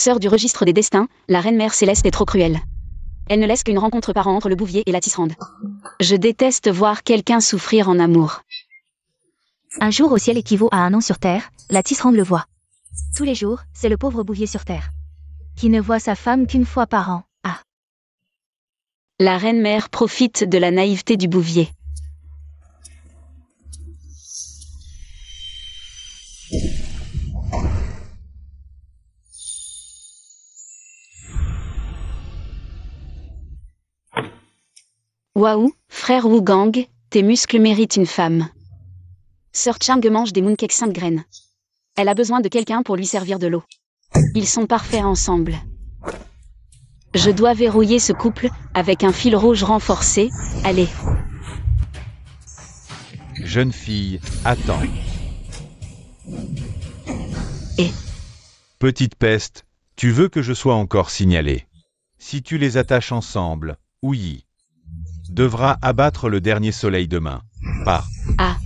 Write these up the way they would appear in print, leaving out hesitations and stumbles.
Sœur du registre des destins, la reine-mère Céleste est trop cruelle. Elle ne laisse qu'une rencontre par an entre le bouvier et la tisserande. Je déteste voir quelqu'un souffrir en amour. Un jour au ciel équivaut à un an sur terre, la tisserande le voit. Tous les jours, c'est le pauvre bouvier sur terre, qui ne voit sa femme qu'une fois par an. Ah. La reine-mère profite de la naïveté du bouvier. Waouh, frère Wu Gang, tes muscles méritent une femme. Sœur Chang mange des mooncakes sainte graine. Elle a besoin de quelqu'un pour lui servir de l'eau. Ils sont parfaits ensemble. Je dois verrouiller ce couple avec un fil rouge renforcé. Allez. Jeune fille, attends. Et Petite peste, tu veux que je sois encore signalé. Si tu les attaches ensemble, Ouyi devra abattre le dernier soleil demain. Pas. Ah.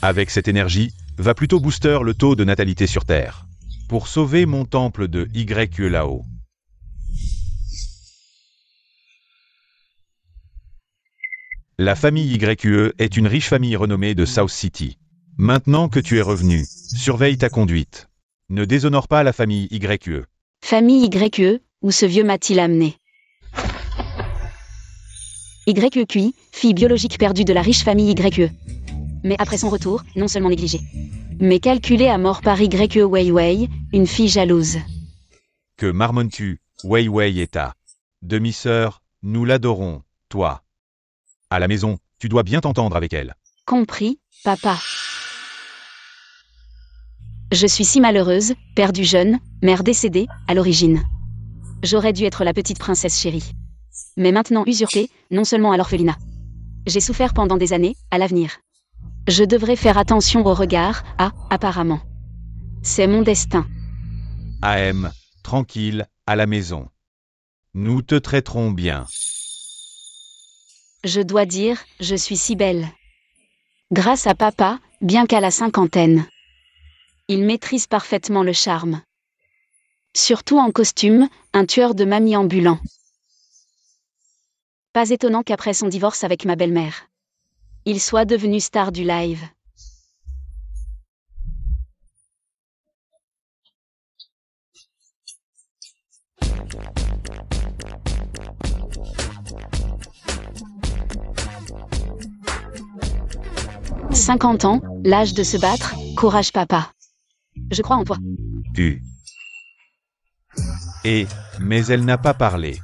Avec cette énergie, va plutôt booster le taux de natalité sur Terre. Pour sauver mon temple de YE là-haut. La famille YE est une riche famille renommée de South City. Maintenant que tu es revenu, surveille ta conduite. Ne déshonore pas la famille YE. Famille YE, où ce vieux m'a-t-il amené? YEQI, fille biologique perdue de la riche famille YE. Mais après son retour, non seulement négligée, mais calculée à mort par YE Weiwei, une fille jalouse. Que marmonnes-tu, Weiwei et ta demi-sœur, nous l'adorons, toi. À la maison, tu dois bien t'entendre avec elle. Compris, papa. Je suis si malheureuse, perdue jeune, mère décédée, à l'origine. J'aurais dû être la petite princesse chérie. Mais maintenant usurpée, non seulement à l'orphelinat. J'ai souffert pendant des années, à l'avenir. Je devrais faire attention au regard, apparemment. C'est mon destin. AM, tranquille, à la maison. Nous te traiterons bien. Je dois dire, je suis si belle. Grâce à papa, bien qu'à la cinquantaine. Il maîtrise parfaitement le charme. Surtout en costume, un tueur de mamie ambulant. Pas étonnant qu'après son divorce avec ma belle-mère, il soit devenu star du live. « 50 ans, l'âge de se battre, courage papa. Je crois en toi. » Mais elle n'a pas parlé.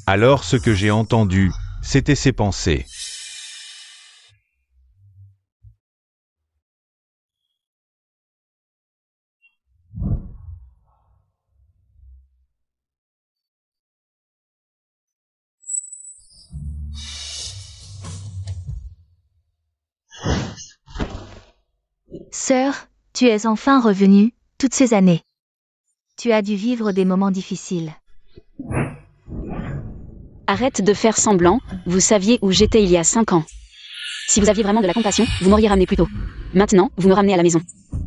Alors ce que j'ai entendu, c'était ses pensées. Sœur, tu es enfin revenue, toutes ces années. Tu as dû vivre des moments difficiles. Arrête de faire semblant, vous saviez où j'étais il y a 5 ans. Si vous aviez vraiment de la compassion, vous m'auriez ramené plus tôt. Maintenant, vous me ramenez à la maison.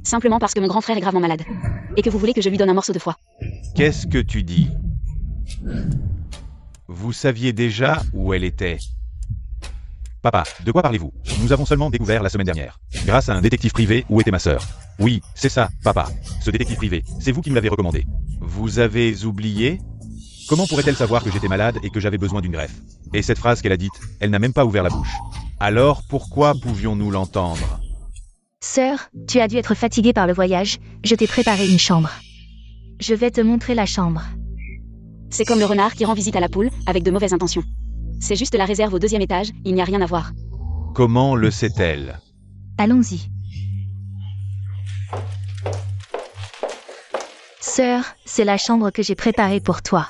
Simplement parce que mon grand frère est gravement malade. Et que vous voulez que je lui donne un morceau de foie. Qu'est-ce que tu dis? Vous saviez déjà où elle était? Papa, de quoi parlez-vous? Nous avons seulement découvert la semaine dernière. Grâce à un détective privé, où était ma sœur? Oui, c'est ça, papa. Ce détective privé, c'est vous qui me l'avez recommandé. Vous avez oublié? Comment pourrait-elle savoir que j'étais malade et que j'avais besoin d'une greffe? Et cette phrase qu'elle a dite, elle n'a même pas ouvert la bouche. Alors pourquoi pouvions-nous l'entendre? Sœur, tu as dû être fatiguée par le voyage, je t'ai préparé une chambre. Je vais te montrer la chambre. C'est comme le renard qui rend visite à la poule, avec de mauvaises intentions. C'est juste la réserve au 2e étage, il n'y a rien à voir. Comment le sait-elle? Allons-y. Sœur, c'est la chambre que j'ai préparée pour toi.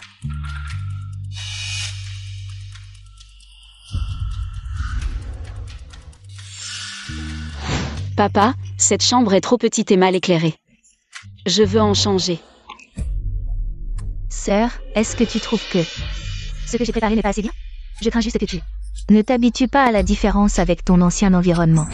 Papa, cette chambre est trop petite et mal éclairée. Je veux en changer. Sœur, est-ce que tu trouves que ce que j'ai préparé n'est pas assez bien? Je crains juste que tu ne t'habitues pas à la différence avec ton ancien environnement.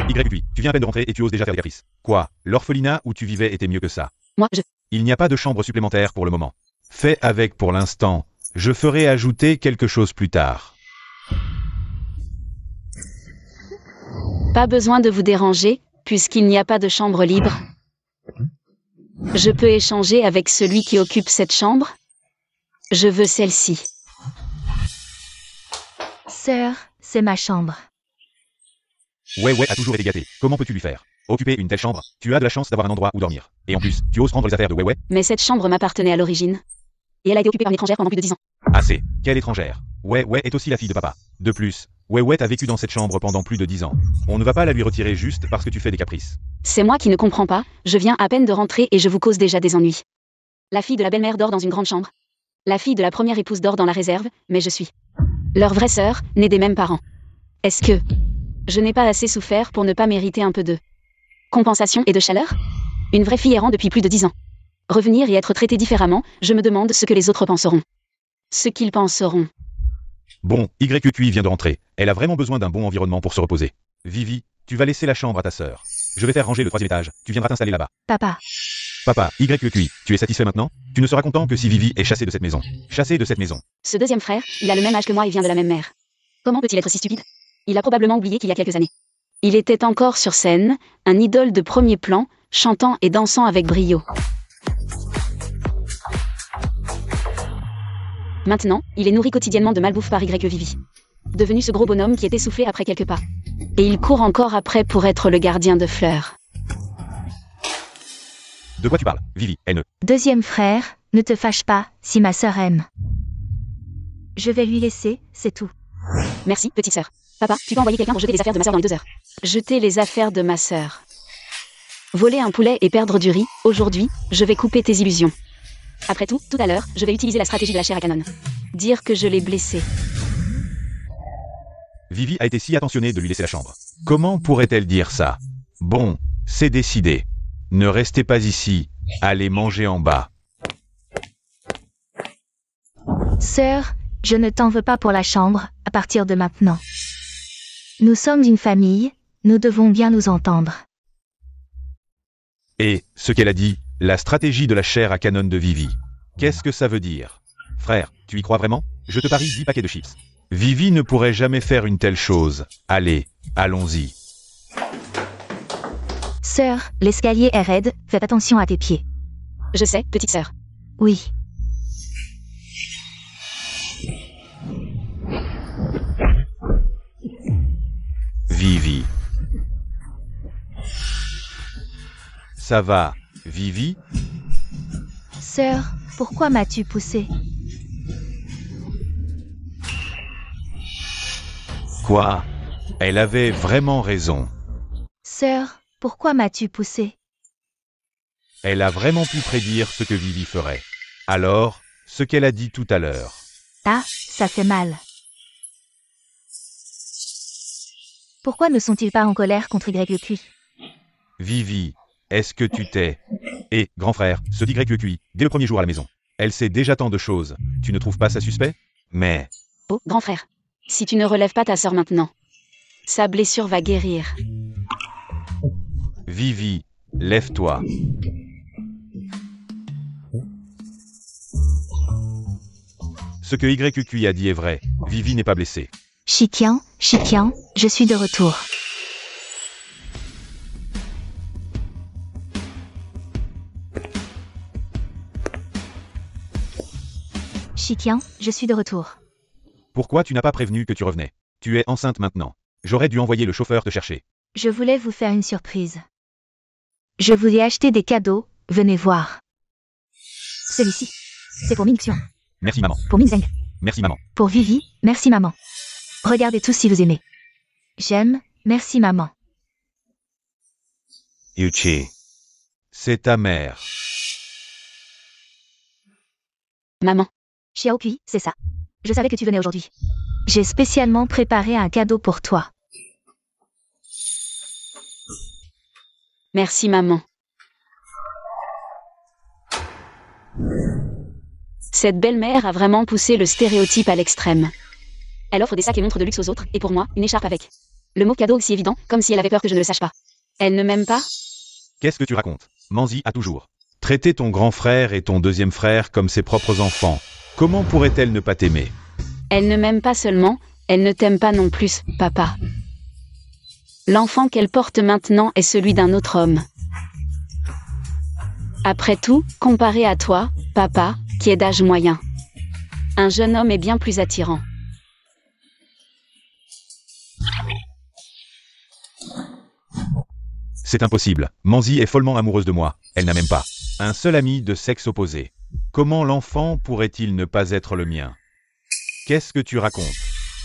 YUI, tu viens à peine de rentrer et tu oses déjà faire des caprices. Quoi? L'orphelinat où tu vivais était mieux que ça? Moi, Il n'y a pas de chambre supplémentaire pour le moment. Fais avec pour l'instant. Je ferai ajouter quelque chose plus tard. Pas besoin de vous déranger, puisqu'il n'y a pas de chambre libre. Je peux échanger avec celui qui occupe cette chambre? Je veux celle-ci. Sœur, c'est ma chambre. Ouais a toujours été gâté. Comment peux-tu lui faire? Occuper une telle chambre? Tu as de la chance d'avoir un endroit où dormir. Et en plus, tu oses prendre les affaires de ouais. Mais cette chambre m'appartenait à l'origine. Et elle a été occupée par une étrangère pendant plus de 10 ans. Assez. Quelle étrangère? Ouais est aussi la fille de papa. De plus, ouais a vécu dans cette chambre pendant plus de 10 ans. On ne va pas la lui retirer juste parce que tu fais des caprices. C'est moi qui ne comprends pas, je viens à peine de rentrer et je vous cause déjà des ennuis. La fille de la belle-mère dort dans une grande chambre. La fille de la première épouse dort dans la réserve, mais je suis leur vraie sœur, née des mêmes parents. Est-ce que je n'ai pas assez souffert pour ne pas mériter un peu de compensation et de chaleur? Une vraie fille errant depuis plus de 10 ans. Revenir et être traitée différemment, je me demande ce que les autres penseront. Ce qu'ils penseront. Bon, YQI vient de rentrer. Elle a vraiment besoin d'un bon environnement pour se reposer. Vivi, tu vas laisser la chambre à ta sœur. Je vais faire ranger le 3e étage. Tu viendras t'installer là-bas. Papa. Papa, YQI, tu es satisfait maintenant? Tu ne seras content que si Vivi est chassée de cette maison. Chassée de cette maison. Ce deuxième frère, il a le même âge que moi et vient de la même mère. Comment peut-il être si stupide? Il a probablement oublié qu'il y a quelques années. Il était encore sur scène, un idole de premier plan, chantant et dansant avec brio. Maintenant, il est nourri quotidiennement de malbouffe par Vivi. Devenu ce gros bonhomme qui est essoufflé après quelques pas. Et il court encore après pour être le gardien de fleurs. De quoi tu parles, Vivi, elle ne... Deuxième frère, ne te fâche pas, si ma sœur aime. Je vais lui laisser, c'est tout. Merci, petite sœur. Papa, tu peux envoyer quelqu'un pour jeter les affaires de ma sœur dans les 2 heures. Jeter les affaires de ma sœur. Voler un poulet et perdre du riz, aujourd'hui, je vais couper tes illusions. Après tout à l'heure, je vais utiliser la stratégie de la chair à canon. Dire que je l'ai blessée. Vivi a été si attentionnée de lui laisser la chambre. Comment pourrait-elle dire ça? Bon, c'est décidé. Ne restez pas ici, allez manger en bas. Sœur, je ne t'en veux pas pour la chambre, à partir de maintenant. Nous sommes une famille, nous devons bien nous entendre. Et, ce qu'elle a dit, la stratégie de la chair à canon de Vivi. Qu'est-ce que ça veut dire? Frère, tu y crois vraiment? Je te parie 10 paquets de chips. Vivi ne pourrait jamais faire une telle chose. Allez, allons-y. Sœur, l'escalier est raide, fais attention à tes pieds. Je sais, petite sœur. Oui. Vivi. Ça va, Vivi? Sœur, pourquoi m'as-tu poussé? Quoi? Elle avait vraiment raison. Sœur, pourquoi m'as-tu poussé? Elle a vraiment pu prédire ce que Vivi ferait. Alors, ce qu'elle a dit tout à l'heure. Ah, ça fait mal. Pourquoi ne sont-ils pas en colère contre YQI? Vivi, est-ce que tu t'es... Et, grand frère, se dit YQI, dès le premier jour à la maison. Elle sait déjà tant de choses. Tu ne trouves pas ça suspect? Mais... Oh, grand frère. Si tu ne relèves pas ta sœur maintenant, sa blessure va guérir. Vivi, lève-toi. Ce que YQI a dit est vrai. Vivi n'est pas blessée. Chiquian, je suis de retour. Chiquian, je suis de retour. Pourquoi tu n'as pas prévenu que tu revenais? Tu es enceinte maintenant. J'aurais dû envoyer le chauffeur te chercher. Je voulais vous faire une surprise. Je vous ai acheté des cadeaux, venez voir. Celui-ci, c'est pour Mingxian. Merci maman. Pour Mingzeng. Merci maman. Pour Vivi, merci maman. Regardez tous si vous aimez. J'aime, merci maman. Yuchi. C'est ta mère. Maman. Xiaokui, c'est ça. Je savais que tu venais aujourd'hui. J'ai spécialement préparé un cadeau pour toi. Merci maman. Cette belle-mère a vraiment poussé le stéréotype à l'extrême. Elle offre des sacs et montres de luxe aux autres, et pour moi, une écharpe avec. Le mot cadeau aussi évident, comme si elle avait peur que je ne le sache pas. Elle ne m'aime pas? Qu'est-ce que tu racontes? Manzi a toujours Traiter ton grand frère et ton deuxième frère comme ses propres enfants. Comment pourrait-elle ne pas t'aimer? Elle ne m'aime pas seulement, elle ne t'aime pas non plus, papa. L'enfant qu'elle porte maintenant est celui d'un autre homme. Après tout, comparé à toi, papa, qui est d'âge moyen. Un jeune homme est bien plus attirant. C'est impossible. Manzi est follement amoureuse de moi. Elle n'a même pas un seul ami de sexe opposé. Comment l'enfant pourrait-il ne pas être le mien? Qu'est-ce que tu racontes?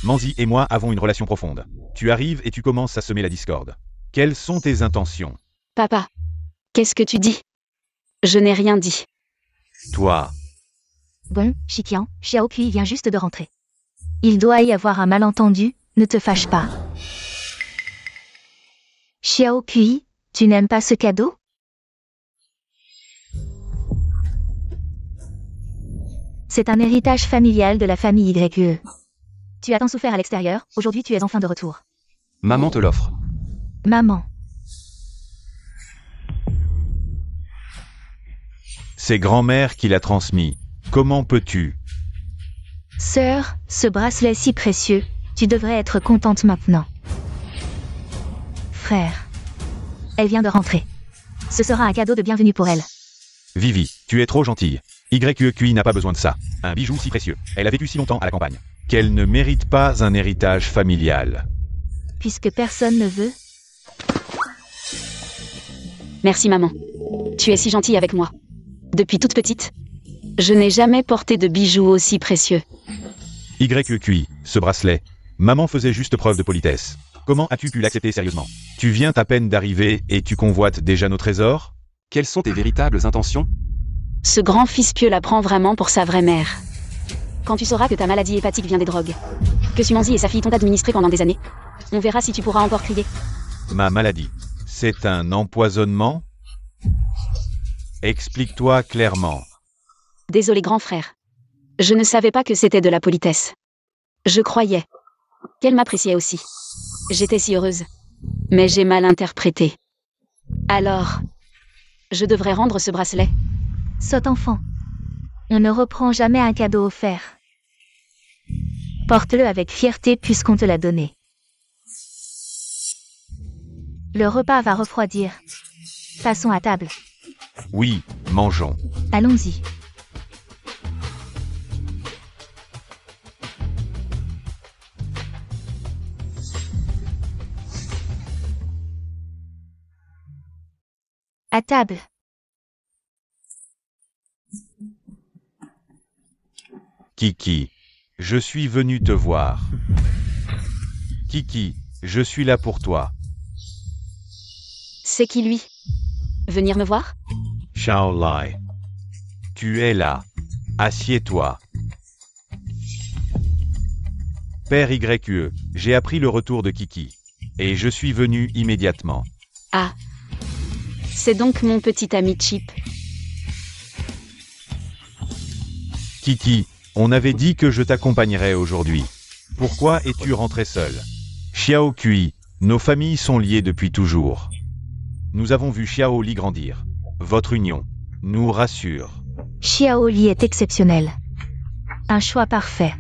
Manzi et moi avons une relation profonde. Tu arrives et tu commences à semer la discorde. Quelles sont tes intentions? Papa, qu'est-ce que tu dis? Je n'ai rien dit. Toi, Bon, Shikian, Xiao Kui vient juste de rentrer. Il doit y avoir un malentendu, ne te fâche pas. Xiao Kui, tu n'aimes pas ce cadeau? C'est un héritage familial de la famille YE. Tu as tant souffert à l'extérieur, aujourd'hui tu es enfin de retour. Maman te l'offre. Maman. c'est grand-mère qui l'a transmis. Comment peux-tu? Sœur, ce bracelet si précieux, tu devrais être contente maintenant. Frère. Elle vient de rentrer. Ce sera un cadeau de bienvenue pour elle. Vivi, tu es trop gentille. YEQI n'a pas besoin de ça. Un bijou si précieux. Elle a vécu si longtemps à la campagne. Qu'elle ne mérite pas un héritage familial. Puisque personne ne veut. Merci maman. Tu es si gentille avec moi. Depuis toute petite, je n'ai jamais porté de bijoux aussi précieux. YEQI, ce bracelet. Maman faisait juste preuve de politesse. Comment as-tu pu l'accepter sérieusement? Tu viens à peine d'arriver et tu convoites déjà nos trésors? Quelles sont tes véritables intentions? Ce grand fils pieux la prend vraiment pour sa vraie mère. Quand tu sauras que ta maladie hépatique vient des drogues, que Sumanzi et sa fille t'ont administré pendant des années, on verra si tu pourras encore crier. Ma maladie, c'est un empoisonnement? Explique-toi clairement. Désolé grand frère. Je ne savais pas que c'était de la politesse. Je croyais qu'elle m'appréciait aussi. J'étais si heureuse. Mais j'ai mal interprété. Alors, je devrais rendre ce bracelet. Sot enfant. On ne reprend jamais un cadeau offert. Porte-le avec fierté puisqu'on te l'a donné. Le repas va refroidir. Passons à table. Oui, mangeons. Allons-y. À table. Kiki, je suis venu te voir. Kiki, je suis là pour toi. C'est qui lui? Venir me voir? Shaolai. Tu es là. Assieds-toi. Père YE, j'ai appris le retour de Kiki. Et je suis venu immédiatement. Ah. C'est donc mon petit ami Chip. Kiki, on avait dit que je t'accompagnerais aujourd'hui. Pourquoi es-tu rentré seul? Xiao Kui, nos familles sont liées depuis toujours. Nous avons vu Xiao Li grandir. Votre union nous rassure. Xiao Li est exceptionnel. Un choix parfait.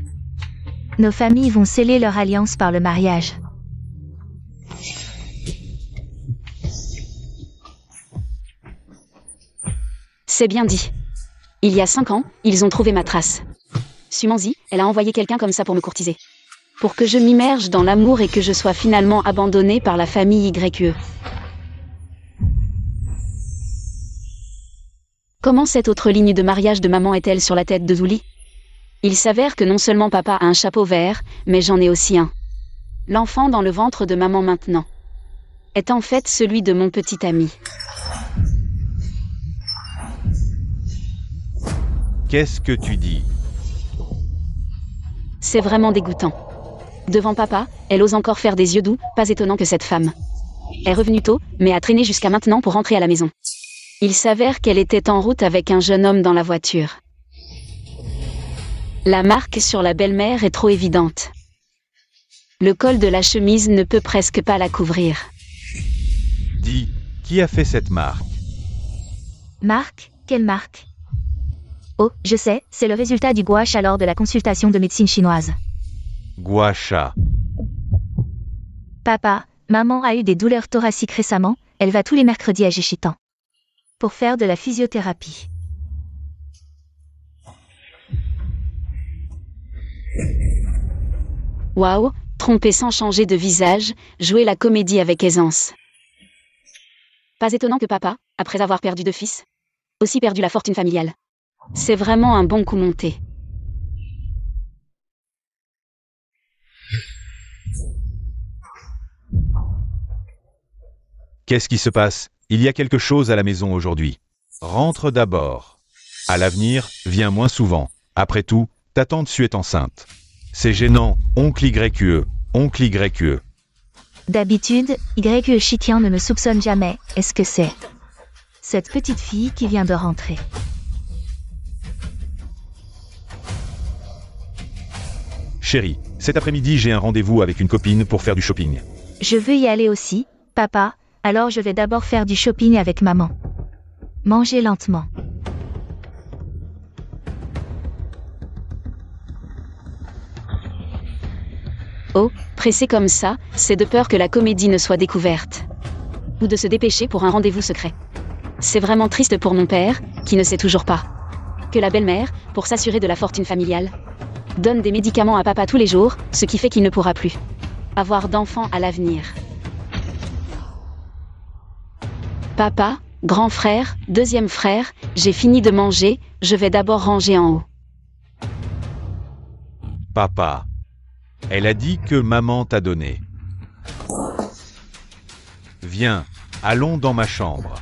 Nos familles vont sceller leur alliance par le mariage. C'est bien dit. Il y a 5 ans, ils ont trouvé ma trace. Sumanzi, elle a envoyé quelqu'un comme ça pour me courtiser. Pour que je m'immerge dans l'amour et que je sois finalement abandonnée par la famille YE. Comment cette autre ligne de mariage de maman est-elle sur la tête de Zuli? Il s'avère que non seulement papa a un chapeau vert, mais j'en ai aussi un. L'enfant dans le ventre de maman maintenant est en fait celui de mon petit ami. Qu'est-ce que tu dis? C'est vraiment dégoûtant. Devant papa, elle ose encore faire des yeux doux, pas étonnant que cette femme est revenue tôt, mais a traîné jusqu'à maintenant pour rentrer à la maison. Il s'avère qu'elle était en route avec un jeune homme dans la voiture. La marque sur la belle-mère est trop évidente. Le col de la chemise ne peut presque pas la couvrir. Dis, qui a fait cette marque? Marc, Quelle marque? Oh, je sais, c'est le résultat du gua sha lors de la consultation de médecine chinoise. Gua sha. Papa, maman a eu des douleurs thoraciques récemment, elle va tous les mercredis à Jichitan. Pour faire de la physiothérapie. Waouh, tromper sans changer de visage, jouer la comédie avec aisance. Pas étonnant que papa, après avoir perdu 2 fils, aussi perdu la fortune familiale. C'est vraiment un bon coup monté. Qu'est-ce qui se passe? Il y a quelque chose à la maison aujourd'hui. Rentre d'abord. À l'avenir, viens moins souvent. Après tout, ta tante Sue est enceinte. C'est gênant, oncle YQE, oncle YQE. D'habitude, YE Shitian ne me soupçonne jamais, est-ce que c'est cette petite fille qui vient de rentrer? Chérie, cet après-midi j'ai un rendez-vous avec une copine pour faire du shopping. Je veux y aller aussi, papa, alors je vais d'abord faire du shopping avec maman. Mangez lentement. Oh, pressé comme ça, c'est de peur que la comédie ne soit découverte. Ou de se dépêcher pour un rendez-vous secret. C'est vraiment triste pour mon père, qui ne sait toujours pas. Que la belle-mère, pour s'assurer de la fortune familiale, donne des médicaments à papa tous les jours, ce qui fait qu'il ne pourra plus avoir d'enfants à l'avenir. Papa, grand frère, deuxième frère, j'ai fini de manger, je vais d'abord ranger en haut. Papa. Elle a dit que maman t'a donné. Viens, allons dans ma chambre.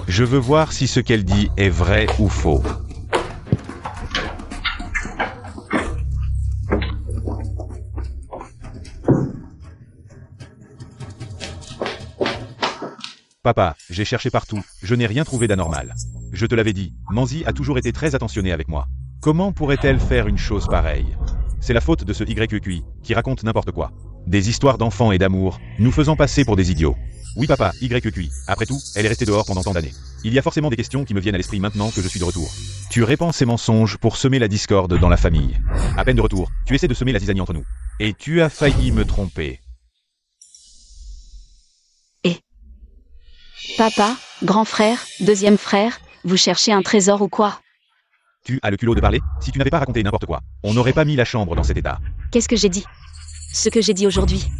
Je veux voir si ce qu'elle dit est vrai ou faux. Papa, j'ai cherché partout, je n'ai rien trouvé d'anormal. Je te l'avais dit, Manzi a toujours été très attentionnée avec moi. Comment pourrait-elle faire une chose pareille? C'est la faute de ce YQI, qui raconte n'importe quoi. Des histoires d'enfants et d'amour, nous faisant passer pour des idiots. Oui papa, YQI, après tout, elle est restée dehors pendant tant d'années. Il y a forcément des questions qui me viennent à l'esprit maintenant que je suis de retour. Tu répands ces mensonges pour semer la discorde dans la famille. À peine de retour, tu essaies de semer la zizanie entre nous. Et tu as failli me tromper. Papa, grand frère, deuxième frère, vous cherchez un trésor ou quoi? Tu as le culot de parler? Si tu n'avais pas raconté n'importe quoi, on n'aurait pas mis la chambre dans cet état. Qu'est-ce que j'ai dit? Ce que j'ai dit aujourd'hui.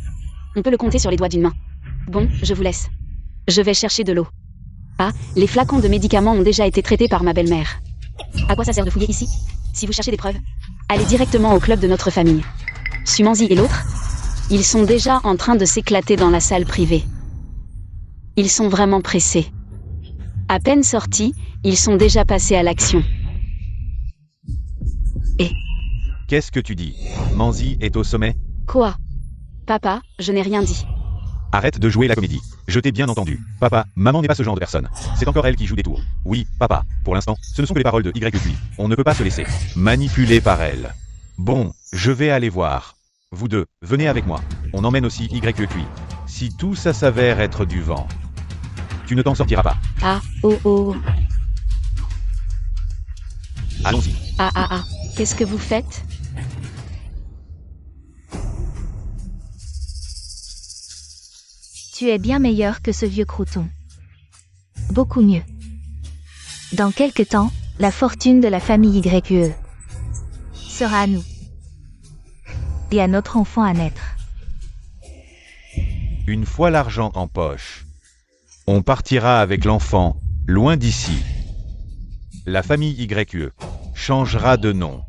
On peut le compter sur les doigts d'une main. Bon, je vous laisse. Je vais chercher de l'eau. Ah, les flacons de médicaments ont déjà été traités par ma belle-mère. À quoi ça sert de fouiller ici? Si vous cherchez des preuves, allez directement au club de notre famille. Sumanzi et l'autre, ils sont déjà en train de s'éclater dans la salle privée. Ils sont vraiment pressés. À peine sortis, ils sont déjà passés à l'action. Qu'est-ce que tu dis? Manzi est au sommet? Quoi? Papa, je n'ai rien dit. Arrête de jouer la comédie. Je t'ai bien entendu. Papa, maman n'est pas ce genre de personne. C'est encore elle qui joue des tours. Oui, papa, pour l'instant, ce ne sont que les paroles de YQI. On ne peut pas se laisser manipuler par elle. Bon, je vais aller voir. Vous deux, venez avec moi. On emmène aussi YQI. Si tout ça s'avère être du vent, tu ne t'en sortiras pas. Ah, oh, oh. Allons-y. Ah. Qu'est-ce que vous faites? Tu es bien meilleur que ce vieux crouton. Beaucoup mieux. Dans quelque temps, la fortune de la famille YE sera à nous. Et à notre enfant à naître. Une fois l'argent en poche, on partira avec l'enfant, loin d'ici. La famille YE changera de nom.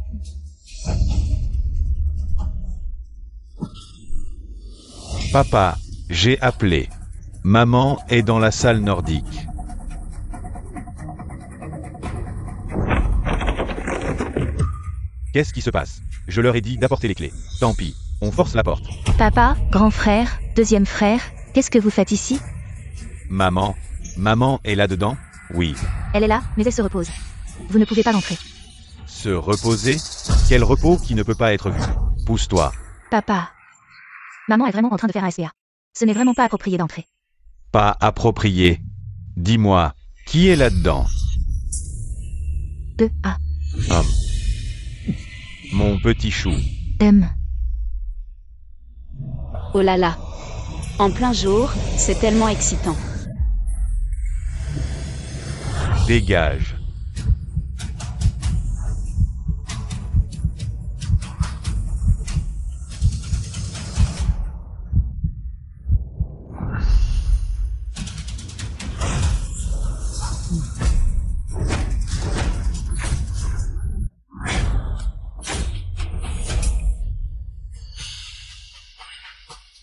Papa, j'ai appelé. Maman est dans la salle nordique. Qu'est-ce qui se passe? Je leur ai dit d'apporter les clés. Tant pis, on force la porte. Papa, grand frère, deuxième frère, qu'est-ce que vous faites ici? Maman est là-dedans? Oui. Elle est là, mais elle se repose. Vous ne pouvez pas l'entrer. Se reposer? Quel repos qui ne peut pas être vu? Pousse-toi. Papa. Maman est vraiment en train de faire un SPA. Ce n'est vraiment pas approprié d'entrer. Pas approprié. Dis-moi, qui est là-dedans? E-A. Mon petit chou. M. Oh là là. En plein jour, c'est tellement excitant. Dégage.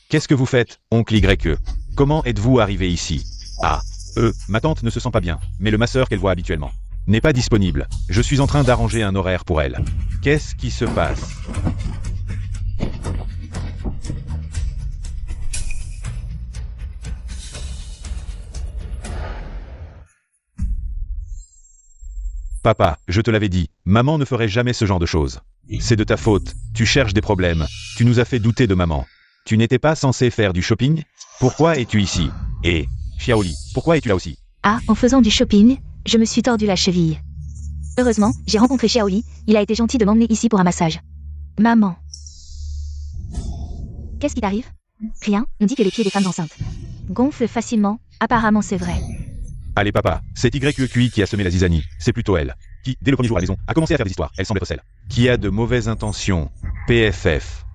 Qu'est-ce que vous faites, oncle YE? Comment êtes-vous arrivé ici? Ah, ma tante ne se sent pas bien, mais le masseur qu'elle voit habituellement n'est pas disponible. Je suis en train d'arranger un horaire pour elle. Qu'est-ce qui se passe? Papa, je te l'avais dit, maman ne ferait jamais ce genre de choses. C'est de ta faute, tu cherches des problèmes, tu nous as fait douter de maman. Tu n'étais pas censé faire du shopping? Pourquoi es-tu ici? Et, Xiaoli, pourquoi es-tu là aussi? Ah, en faisant du shopping, je me suis tordu la cheville. Heureusement, j'ai rencontré Xiaoli, il a été gentil de m'emmener ici pour un massage. Maman. Qu'est-ce qui t'arrive? Rien, on dit que les pieds des femmes enceintes gonflent facilement, apparemment c'est vrai. Allez papa, c'est YQI qui a semé la zizanie, c'est plutôt elle. Qui, dès le premier jour à la maison, a commencé à faire des histoires, elle semble être celle qui a de mauvaises intentions. PFF.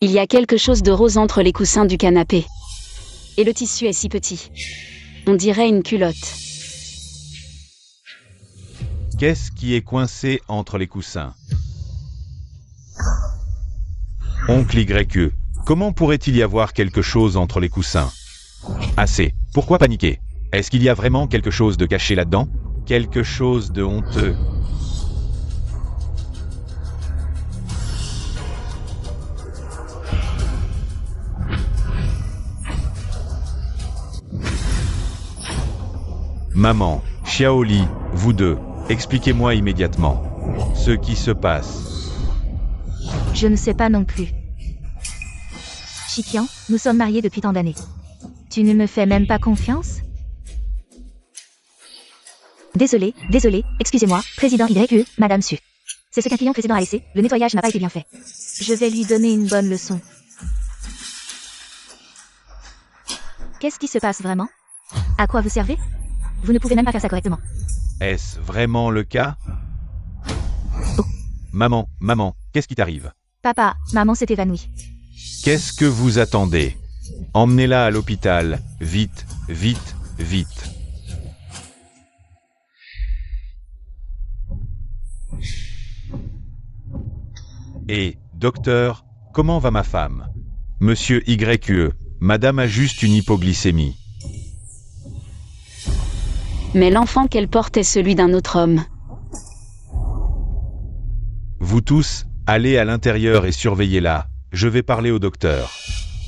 Il y a quelque chose de rose entre les coussins du canapé. Et le tissu est si petit. On dirait une culotte. Qu'est-ce qui est coincé entre les coussins? Oncle YE, comment pourrait-il y avoir quelque chose entre les coussins? Assez. Pourquoi paniquer? Est-ce qu'il y a vraiment quelque chose de caché là-dedans? Quelque chose de honteux? Maman, Xiaoli, vous deux, expliquez-moi immédiatement ce qui se passe. Je ne sais pas non plus. Shikian, nous sommes mariés depuis tant d'années. Tu ne me fais même pas confiance? Désolé, excusez-moi, président YE, Madame Su. C'est ce qu'un client précédent a laissé, le nettoyage n'a pas été bien fait. Je vais lui donner une bonne leçon. Qu'est-ce qui se passe vraiment? À quoi vous servez? Vous ne pouvez même pas faire ça correctement. Est-ce vraiment le cas? Oh. Maman, qu'est-ce qui t'arrive? Papa, maman s'est évanouie. Qu'est-ce que vous attendez? Emmenez-la à l'hôpital, vite, vite, vite. Et, docteur, comment va ma femme? Monsieur YE, madame a juste une hypoglycémie. Mais l'enfant qu'elle porte est celui d'un autre homme. Vous tous, allez à l'intérieur et surveillez-la. Je vais parler au docteur.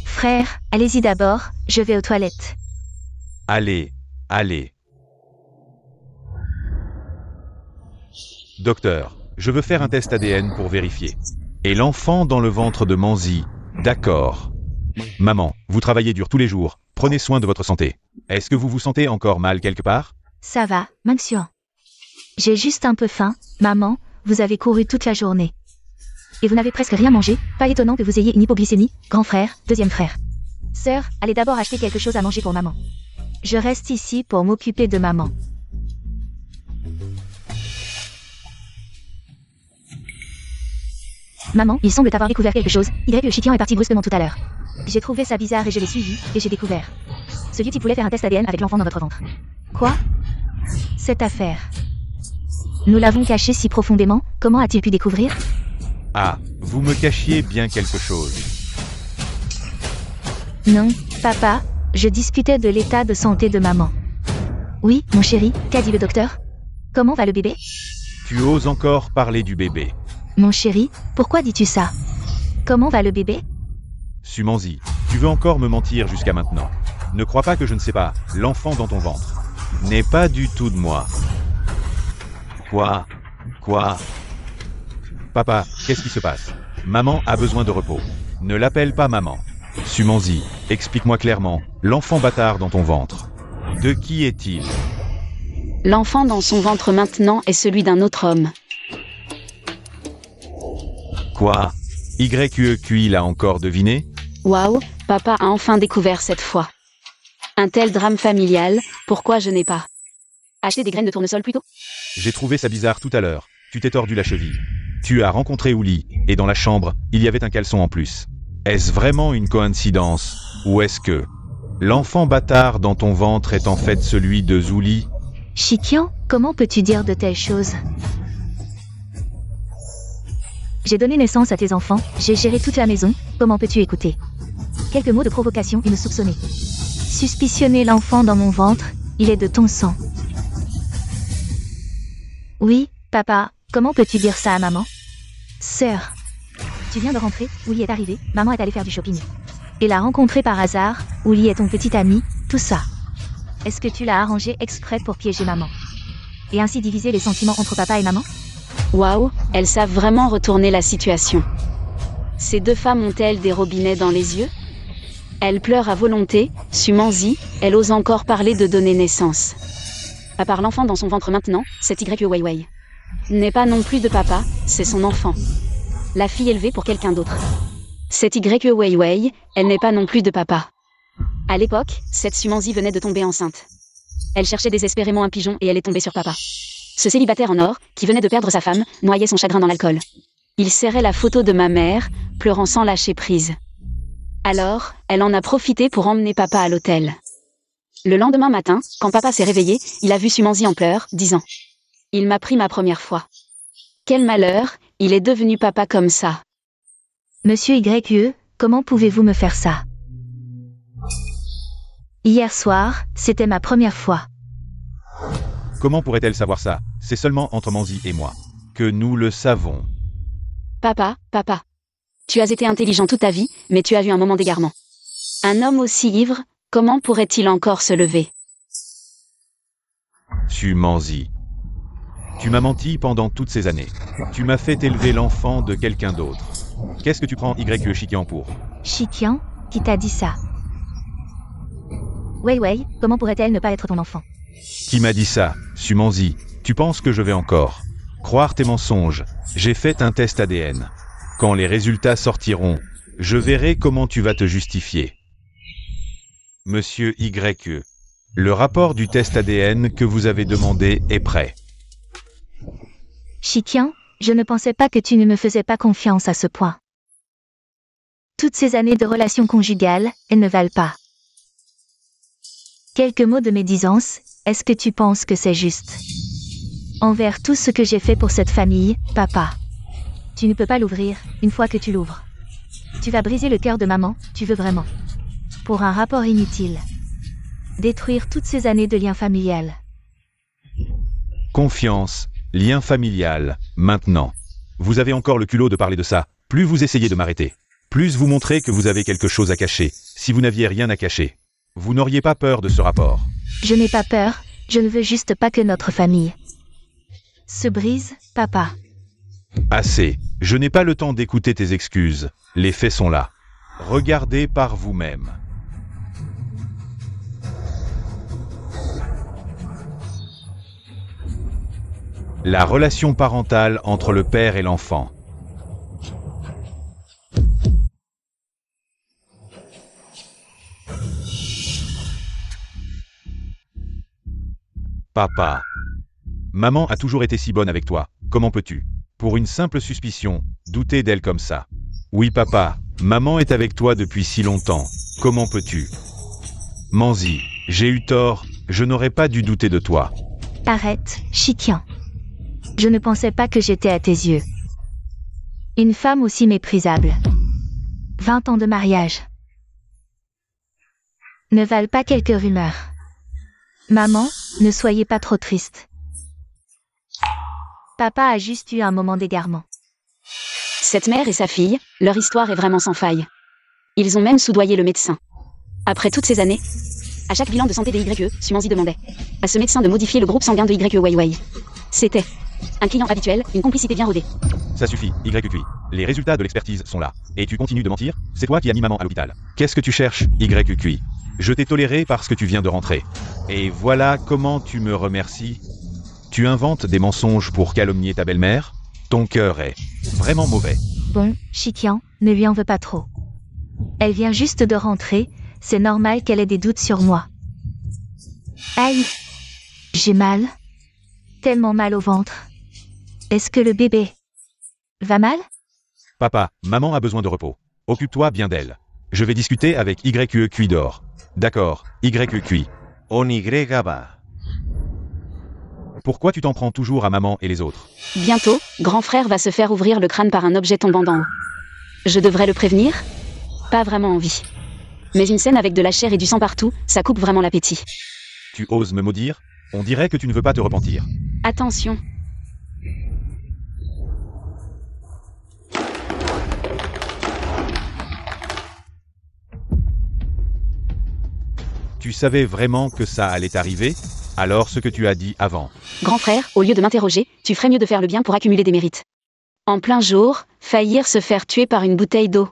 Frère, allez-y d'abord, je vais aux toilettes. Allez. Docteur, je veux faire un test ADN pour vérifier. Et l'enfant dans le ventre de Manzi, d'accord. Maman, vous travaillez dur tous les jours, prenez soin de votre santé. Est-ce que vous vous sentez encore mal quelque part? Ça va, Manxian. J'ai juste un peu faim, maman, vous avez couru toute la journée. Et vous n'avez presque rien mangé, pas étonnant que vous ayez une hypoglycémie, grand frère, deuxième frère. Sœur, allez d'abord acheter quelque chose à manger pour maman. Je reste ici pour m'occuper de maman. Maman, il semble avoir découvert quelque chose. Le Shikian est parti brusquement tout à l'heure. J'ai trouvé ça bizarre et je l'ai suivi, et j'ai découvert. Ce Yeti voulait faire un test ADN avec l'enfant dans votre ventre. Quoi? Cette affaire. Nous l'avons caché si profondément, comment a-t-il pu découvrir? Ah, vous me cachiez bien quelque chose. Non, papa, je discutais de l'état de santé de maman. Oui, mon chéri, qu'a dit le docteur? Comment va le bébé? Tu oses encore parler du bébé. Mon chéri, pourquoi dis-tu ça? Comment va le bébé? Sumanzi, tu veux encore me mentir jusqu'à maintenant. Ne crois pas que je ne sais pas, l'enfant dans ton ventre n'est pas du tout de moi. Quoi? Papa, qu'est-ce qui se passe? Maman a besoin de repos. Ne l'appelle pas maman. Sumanzi, explique-moi clairement, l'enfant bâtard dans ton ventre. De qui est-il? L'enfant dans son ventre maintenant est celui d'un autre homme. Quoi? YEQI l'a encore deviné? Waouh, papa a enfin découvert cette fois. Un tel drame familial, pourquoi je n'ai pas acheté des graines de tournesol plus tôt? J'ai trouvé ça bizarre tout à l'heure. Tu t'es tordu la cheville. Tu as rencontré Ouli, et dans la chambre, il y avait un caleçon en plus. Est-ce vraiment une coïncidence? Ou est-ce que l'enfant bâtard dans ton ventre est en fait celui de Zouli? Chikian, comment peux-tu dire de telles choses? J'ai donné naissance à tes enfants, j'ai géré toute la maison, comment peux-tu écouter? Quelques mots de provocation et me soupçonner. Suspicionner l'enfant dans mon ventre, il est de ton sang. Oui, papa, comment peux-tu dire ça à maman? Sœur, tu viens de rentrer, Ouli est arrivé, maman est allée faire du shopping. Et l'a rencontré par hasard, Ouli est ton petit ami, tout ça. Est-ce que tu l'as arrangé exprès pour piéger maman? Et ainsi diviser les sentiments entre papa et maman? Waouh, elles savent vraiment retourner la situation. Ces deux femmes ont-elles des robinets dans les yeux? Elle pleure à volonté, Sumanzi, elle ose encore parler de donner naissance. À part l'enfant dans son ventre maintenant, cette YEWEIWEI n'est pas non plus de papa, c'est son enfant. La fille élevée pour quelqu'un d'autre. Cette YEWEIWEI, elle n'est pas non plus de papa. À l'époque, cette Sumanzi venait de tomber enceinte. Elle cherchait désespérément un pigeon et elle est tombée sur papa. Ce célibataire en or, qui venait de perdre sa femme, noyait son chagrin dans l'alcool. Il serrait la photo de ma mère, pleurant sans lâcher prise. Alors, elle en a profité pour emmener papa à l'hôtel. Le lendemain matin, quand papa s'est réveillé, il a vu Sumanzi en pleurs, disant « Il m'a pris ma première fois. Quel malheur, il est devenu papa comme ça. » Monsieur YE, comment pouvez-vous me faire ça? Hier soir, c'était ma première fois. Comment pourrait-elle savoir ça? C'est seulement entre Manzi et moi que nous le savons. Papa, tu as été intelligent toute ta vie, mais tu as eu un moment d'égarement. Un homme aussi ivre, comment pourrait-il encore se lever? Sumanzi. Tu m'as menti pendant toutes ces années. Tu m'as fait élever l'enfant de quelqu'un d'autre. Qu'est-ce que tu prends YE Chikian pour? Chikian, qui t'a dit ça? Weiwei, comment pourrait-elle ne pas être ton enfant? Qui m'a dit ça? Sumanzi, tu penses que je vais encore croire tes mensonges? J'ai fait un test ADN. Quand les résultats sortiront, je verrai comment tu vas te justifier. Monsieur YE, le rapport du test ADN que vous avez demandé est prêt. Chikian, je ne pensais pas que tu ne me faisais pas confiance à ce point. Toutes ces années de relations conjugales, elles ne valent pas. Quelques mots de médisance, est-ce que tu penses que c'est juste? Envers tout ce que j'ai fait pour cette famille, papa. Tu ne peux pas l'ouvrir, une fois que tu l'ouvres. Tu vas briser le cœur de maman, tu veux vraiment. Pour un rapport inutile. Détruire toutes ces années de lien familial. Confiance, lien familial, maintenant. Vous avez encore le culot de parler de ça. Plus vous essayez de m'arrêter, plus vous montrez que vous avez quelque chose à cacher. Si vous n'aviez rien à cacher, vous n'auriez pas peur de ce rapport. Je n'ai pas peur, je ne veux juste pas que notre famille se brise, papa. Assez. Je n'ai pas le temps d'écouter tes excuses. Les faits sont là. Regardez par vous-même. La relation parentale entre le père et l'enfant. Papa. Maman a toujours été si bonne avec toi. Comment peux-tu, pour une simple suspicion, douter d'elle comme ça? Oui papa, maman est avec toi depuis si longtemps. Comment peux-tu? Manzi, j'ai eu tort, je n'aurais pas dû douter de toi. Arrête, Chikian. Je ne pensais pas que j'étais à tes yeux. Une femme aussi méprisable. 20 ans de mariage. Ne valent pas quelques rumeurs. Maman, ne soyez pas trop triste. Papa a juste eu un moment d'égarement. Cette mère et sa fille, leur histoire est vraiment sans faille. Ils ont même soudoyé le médecin. Après toutes ces années, à chaque bilan de santé des YE, Sumanzi demandait à ce médecin de modifier le groupe sanguin de YEWEIWEI. C'était un client habituel, une complicité bien rodée. Ça suffit, YQI. Les résultats de l'expertise sont là. Et tu continues de mentir? C'est toi qui as mis maman à l'hôpital. Qu'est-ce que tu cherches, YQI? Je t'ai toléré parce que tu viens de rentrer. Et voilà comment tu me remercies. Tu inventes des mensonges pour calomnier ta belle-mère? Ton cœur est vraiment mauvais. Bon, Shikian, ne lui en veux pas trop. Elle vient juste de rentrer, c'est normal qu'elle ait des doutes sur moi. Aïe! J'ai mal. Tellement mal au ventre. Est-ce que le bébé va mal? Papa, maman a besoin de repos. Occupe-toi bien d'elle. Je vais discuter avec YE Cuidor. D'accord, YE Cui. On y va. Pourquoi tu t'en prends toujours à maman et les autres? Bientôt, grand frère va se faire ouvrir le crâne par un objet tombant d'en haut. Je devrais le prévenir? Pas vraiment envie. Mais une scène avec de la chair et du sang partout, ça coupe vraiment l'appétit. Tu oses me maudire? On dirait que tu ne veux pas te repentir. Attention. Tu savais vraiment que ça allait arriver? Alors ce que tu as dit avant. Grand frère, au lieu de m'interroger, tu ferais mieux de faire le bien pour accumuler des mérites. En plein jour, faillir se faire tuer par une bouteille d'eau.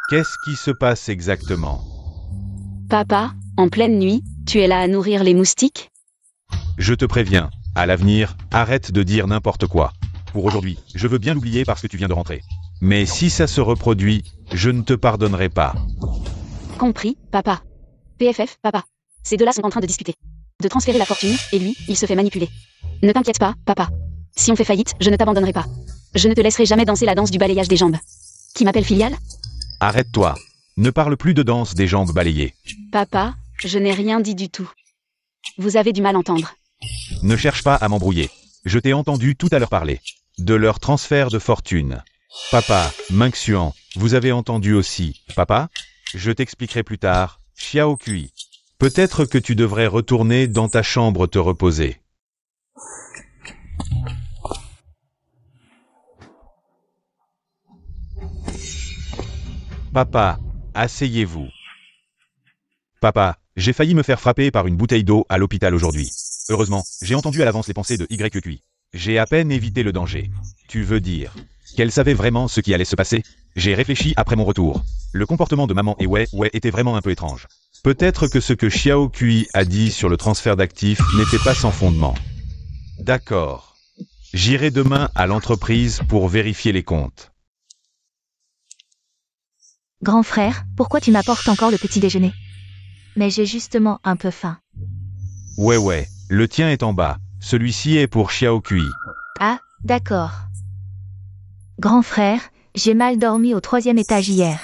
Qu'est-ce qui se passe exactement? Papa, en pleine nuit, tu es là à nourrir les moustiques? Je te préviens, à l'avenir, arrête de dire n'importe quoi. Pour aujourd'hui, je veux bien l'oublier parce que tu viens de rentrer. Mais si ça se reproduit, je ne te pardonnerai pas. Compris, papa. PFF, papa. Ces deux-là sont en train de discuter. De transférer la fortune, et lui, il se fait manipuler. Ne t'inquiète pas, papa. Si on fait faillite, je ne t'abandonnerai pas. Je ne te laisserai jamais danser la danse du balayage des jambes. Qui m'appelle filiale? Arrête-toi. Ne parle plus de danse des jambes balayées. Papa, je n'ai rien dit du tout. Vous avez du mal à entendre. Ne cherche pas à m'embrouiller. Je t'ai entendu tout à l'heure parler. De leur transfert de fortune. Papa, Minxian, vous avez entendu aussi. Papa? Je t'expliquerai plus tard. Xiao Kui. Peut-être que tu devrais retourner dans ta chambre te reposer. Papa, asseyez-vous. Papa, j'ai failli me faire frapper par une bouteille d'eau à l'hôpital aujourd'hui. Heureusement, j'ai entendu à l'avance les pensées de YQI. J'ai à peine évité le danger. Tu veux dire qu'elle savait vraiment ce qui allait se passer? J'ai réfléchi après mon retour. Le comportement de maman et ouais était vraiment un peu étrange. Peut-être que ce que Xiao Kui a dit sur le transfert d'actifs n'était pas sans fondement. D'accord. J'irai demain à l'entreprise pour vérifier les comptes. Grand frère, pourquoi tu m'apportes encore le petit déjeuner? Mais j'ai justement un peu faim. Ouais, le tien est en bas. Celui-ci est pour Xiao Kui. Ah, d'accord. Grand frère, j'ai mal dormi au 3e étage hier.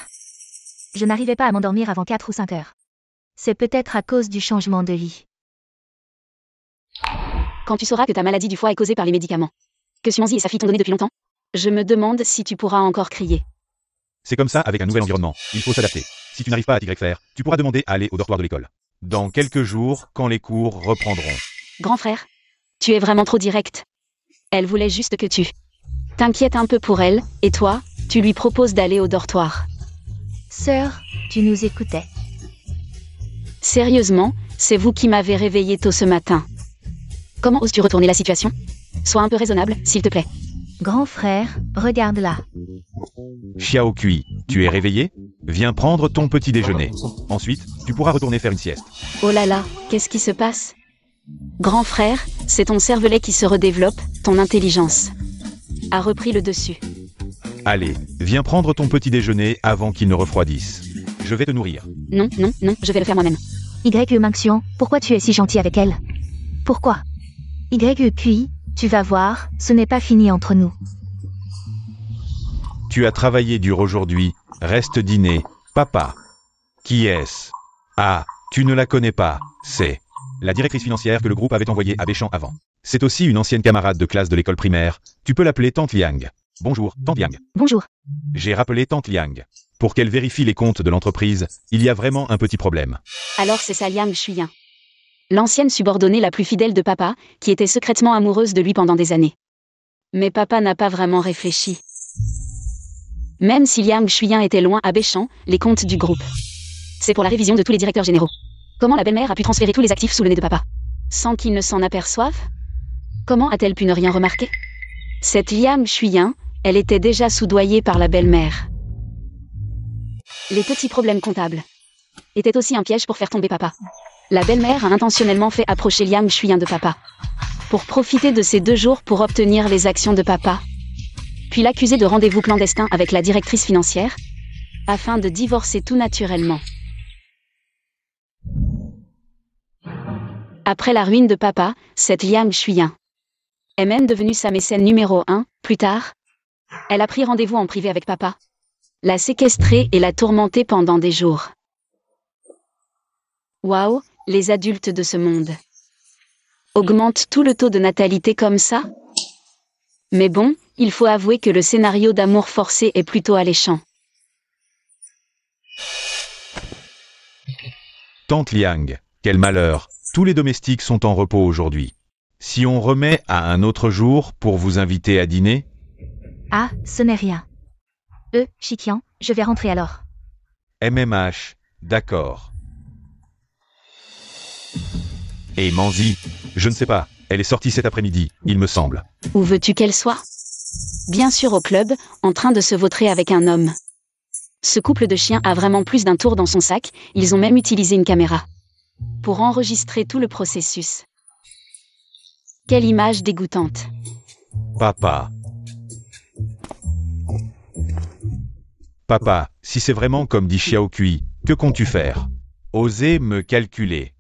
Je n'arrivais pas à m'endormir avant 4 ou 5 heures. C'est peut-être à cause du changement de lit. Quand tu sauras que ta maladie du foie est causée par les médicaments, que Suanzi et sa fille t'ont donné depuis longtemps, je me demande si tu pourras encore crier. C'est comme ça avec un nouvel environnement. Il faut s'adapter. Si tu n'arrives pas à t'y faire, tu pourras demander à aller au dortoir de l'école. Dans quelques jours, quand les cours reprendront. Grand frère, tu es vraiment trop direct. Elle voulait juste que tu t'inquiètes un peu pour elle, et toi, tu lui proposes d'aller au dortoir. Sœur, tu nous écoutais. Sérieusement, c'est vous qui m'avez réveillé tôt ce matin. Comment oses-tu retourner la situation? Sois un peu raisonnable, s'il te plaît. Grand frère, regarde là. Xiao Kui, tu es réveillé? Viens prendre ton petit déjeuner. Ensuite, tu pourras retourner faire une sieste. Oh là là, qu'est-ce qui se passe? Grand frère, c'est ton cervelet qui se redéveloppe, ton intelligence a repris le dessus. Allez, viens prendre ton petit déjeuner avant qu'il ne refroidisse. Je vais te nourrir. Non, je vais le faire moi-même. YE Minxian, pourquoi tu es si gentil avec elle? Pourquoi? YE Kui, tu vas voir, ce n'est pas fini entre nous. Tu as travaillé dur aujourd'hui, reste dîner. Papa. Qui est-ce? Ah, tu ne la connais pas, c'est la directrice financière que le groupe avait envoyée à Béchamp avant. C'est aussi une ancienne camarade de classe de l'école primaire. Tu peux l'appeler Tante Liang. Bonjour, Tante Liang. Bonjour. J'ai rappelé Tante Liang. Pour qu'elle vérifie les comptes de l'entreprise, il y a vraiment un petit problème. Alors c'est ça Liang Shuyan. L'ancienne subordonnée la plus fidèle de papa, qui était secrètement amoureuse de lui pendant des années. Mais papa n'a pas vraiment réfléchi. Même si Liang Shuyan était loin à Béchamp, les comptes du groupe. C'est pour la révision de tous les directeurs généraux. Comment la belle-mère a pu transférer tous les actifs sous le nez de papa? Sans qu'il ne s'en aperçoive? Comment a-t-elle pu ne rien remarquer? Cette Liang Shuyan, elle était déjà soudoyée par la belle-mère. Les petits problèmes comptables. était aussi un piège pour faire tomber papa. La belle-mère a intentionnellement fait approcher Liang Shuyan de papa. Pour profiter de ces 2 jours pour obtenir les actions de papa. Puis l'accuser de rendez-vous clandestin avec la directrice financière, afin de divorcer tout naturellement. Après la ruine de papa, cette Liang Shuyan est même devenue sa mécène numéro 1. Plus tard, elle a pris rendez-vous en privé avec papa, l'a séquestrée et l'a tourmentée pendant des jours. Waouh, les adultes de ce monde augmentent tout le taux de natalité comme ça? Mais bon, il faut avouer que le scénario d'amour forcé est plutôt alléchant. Tante Liang, quel malheur. Tous les domestiques sont en repos aujourd'hui. Si on remet à un autre jour pour vous inviter à dîner? Ah, ce n'est rien. Shikian, je vais rentrer alors. MMH, d'accord. Et Manzi, je ne sais pas, elle est sortie cet après-midi, il me semble. Où veux-tu qu'elle soit? Bien sûr au club, en train de se vautrer avec un homme. Ce couple de chiens a vraiment plus d'un tour dans son sac, ils ont même utilisé une caméra pour enregistrer tout le processus. Quelle image dégoûtante. Papa. Papa, si c'est vraiment comme dit Xiao Kui, que comptes-tu faire? Oser me calculer.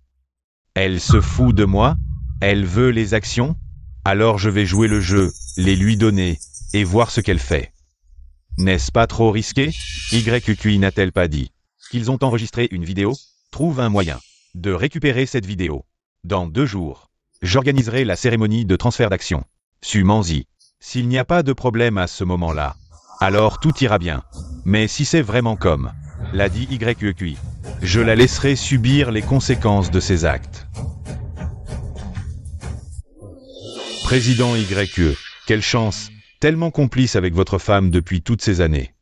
Elle se fout de moi? Elle veut les actions? Alors je vais jouer le jeu, les lui donner, et voir ce qu'elle fait. N'est-ce pas trop risqué? YQI n'a-t-elle pas dit qu'ils ont enregistré une vidéo? Trouve un moyen de récupérer cette vidéo. Dans 2 jours, j'organiserai la cérémonie de transfert d'action. Su Manzi. S'il n'y a pas de problème à ce moment-là, alors tout ira bien. Mais si c'est vraiment comme l'a dit YQI, je la laisserai subir les conséquences de ses actes. Président YQE, quelle chance, tellement complice avec votre femme depuis toutes ces années.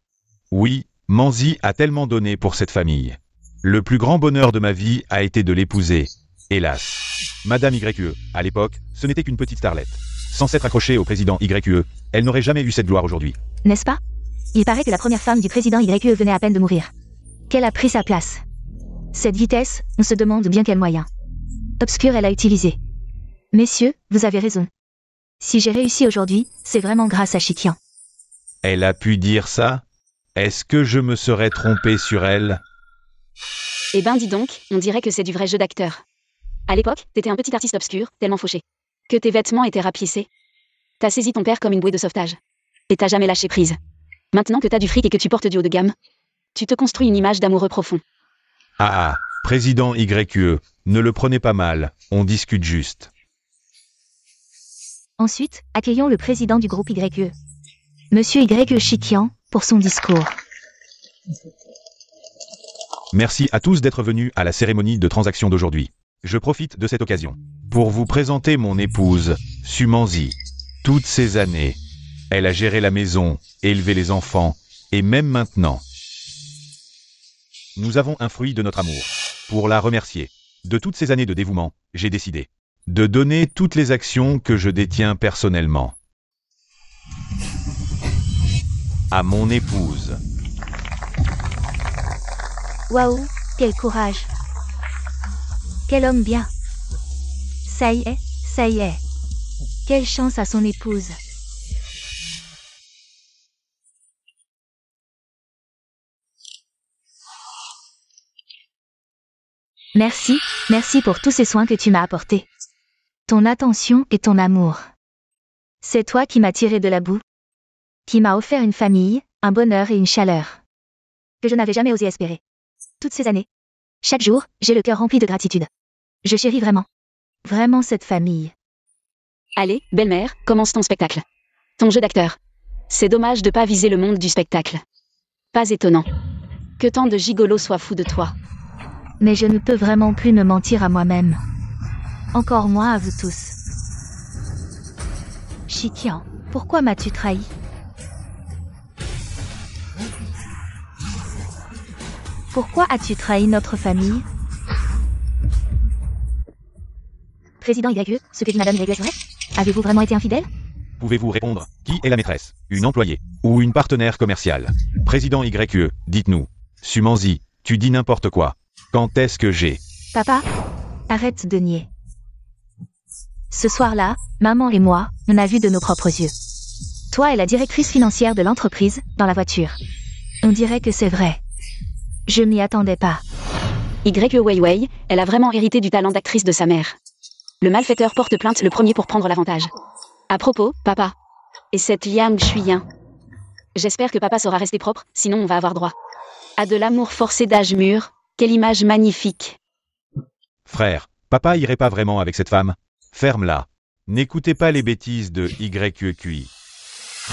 Oui, Manzi a tellement donné pour cette famille. Le plus grand bonheur de ma vie a été de l'épouser. Hélas. Madame YQE, à l'époque, ce n'était qu'une petite starlette. Sans s'être accrochée au président YQE, elle n'aurait jamais eu cette gloire aujourd'hui. N'est-ce pas? Il paraît que la première femme du président YQE venait à peine de mourir. Qu'elle a pris sa place. Cette vitesse, on se demande bien quel moyen obscur elle a utilisé. Messieurs, vous avez raison. Si j'ai réussi aujourd'hui, c'est vraiment grâce à Shikian. Elle a pu dire ça? Est-ce que je me serais trompé sur elle? Eh ben dis donc, on dirait que c'est du vrai jeu d'acteur. À l'époque, t'étais un petit artiste obscur, tellement fauché, que tes vêtements étaient rapiécés. T'as saisi ton père comme une bouée de sauvetage. Et t'as jamais lâché prise. Maintenant que t'as du fric et que tu portes du haut de gamme, tu te construis une image d'amoureux profond. Ah, président YQE, ne le prenez pas mal, on discute juste. Ensuite, accueillons le président du groupe YQE. Monsieur YQE Shikian, pour son discours. Merci à tous d'être venus à la cérémonie de transaction d'aujourd'hui. Je profite de cette occasion pour vous présenter mon épouse, Su Manzi. Toutes ces années, elle a géré la maison, élevé les enfants, et même maintenant. Nous avons un fruit de notre amour. Pour la remercier de toutes ces années de dévouement, j'ai décidé de donner toutes les actions que je détiens personnellement à mon épouse. Waouh, quel courage. Quel homme bien. Ça y est, ça y est. Quelle chance à son épouse. Merci, merci pour tous ces soins que tu m'as apportés. Ton attention et ton amour. C'est toi qui m'as tiré de la boue. Qui m'a offert une famille, un bonheur et une chaleur. Que je n'avais jamais osé espérer. Toutes ces années. Chaque jour, j'ai le cœur rempli de gratitude. Je chéris vraiment. Vraiment cette famille. Allez, belle-mère, commence ton spectacle. Ton jeu d'acteur. C'est dommage de pas viser le monde du spectacle. Pas étonnant que tant de gigolos soient fous de toi. Mais je ne peux vraiment plus me mentir à moi-même. Encore moins à vous tous. Shikian, pourquoi m'as-tu trahi? Pourquoi as-tu trahi notre famille? Président YQE, ce que dit Madame YQE est vrai? Avez-vous vraiment été infidèle? Pouvez-vous répondre? Qui est la maîtresse? Une employée? Ou une partenaire commerciale? Président YQE, dites-nous. Su Manzi, tu dis n'importe quoi. Quand est-ce que j'ai... Papa, arrête de nier. Ce soir-là, maman et moi, on a vu de nos propres yeux. Toi et la directrice financière de l'entreprise, dans la voiture. On dirait que c'est vrai. Je m'y attendais pas. Y. Wei Wei, elle a vraiment hérité du talent d'actrice de sa mère. Le malfaiteur porte plainte le premier pour prendre l'avantage. À propos, papa. Et cette Liang Shuyan. J'espère que papa saura rester propre, sinon on va avoir droit à de l'amour forcé d'âge mûr. Quelle image magnifique. Frère, papa irait pas vraiment avec cette femme. Ferme-la. N'écoutez pas les bêtises de YQI.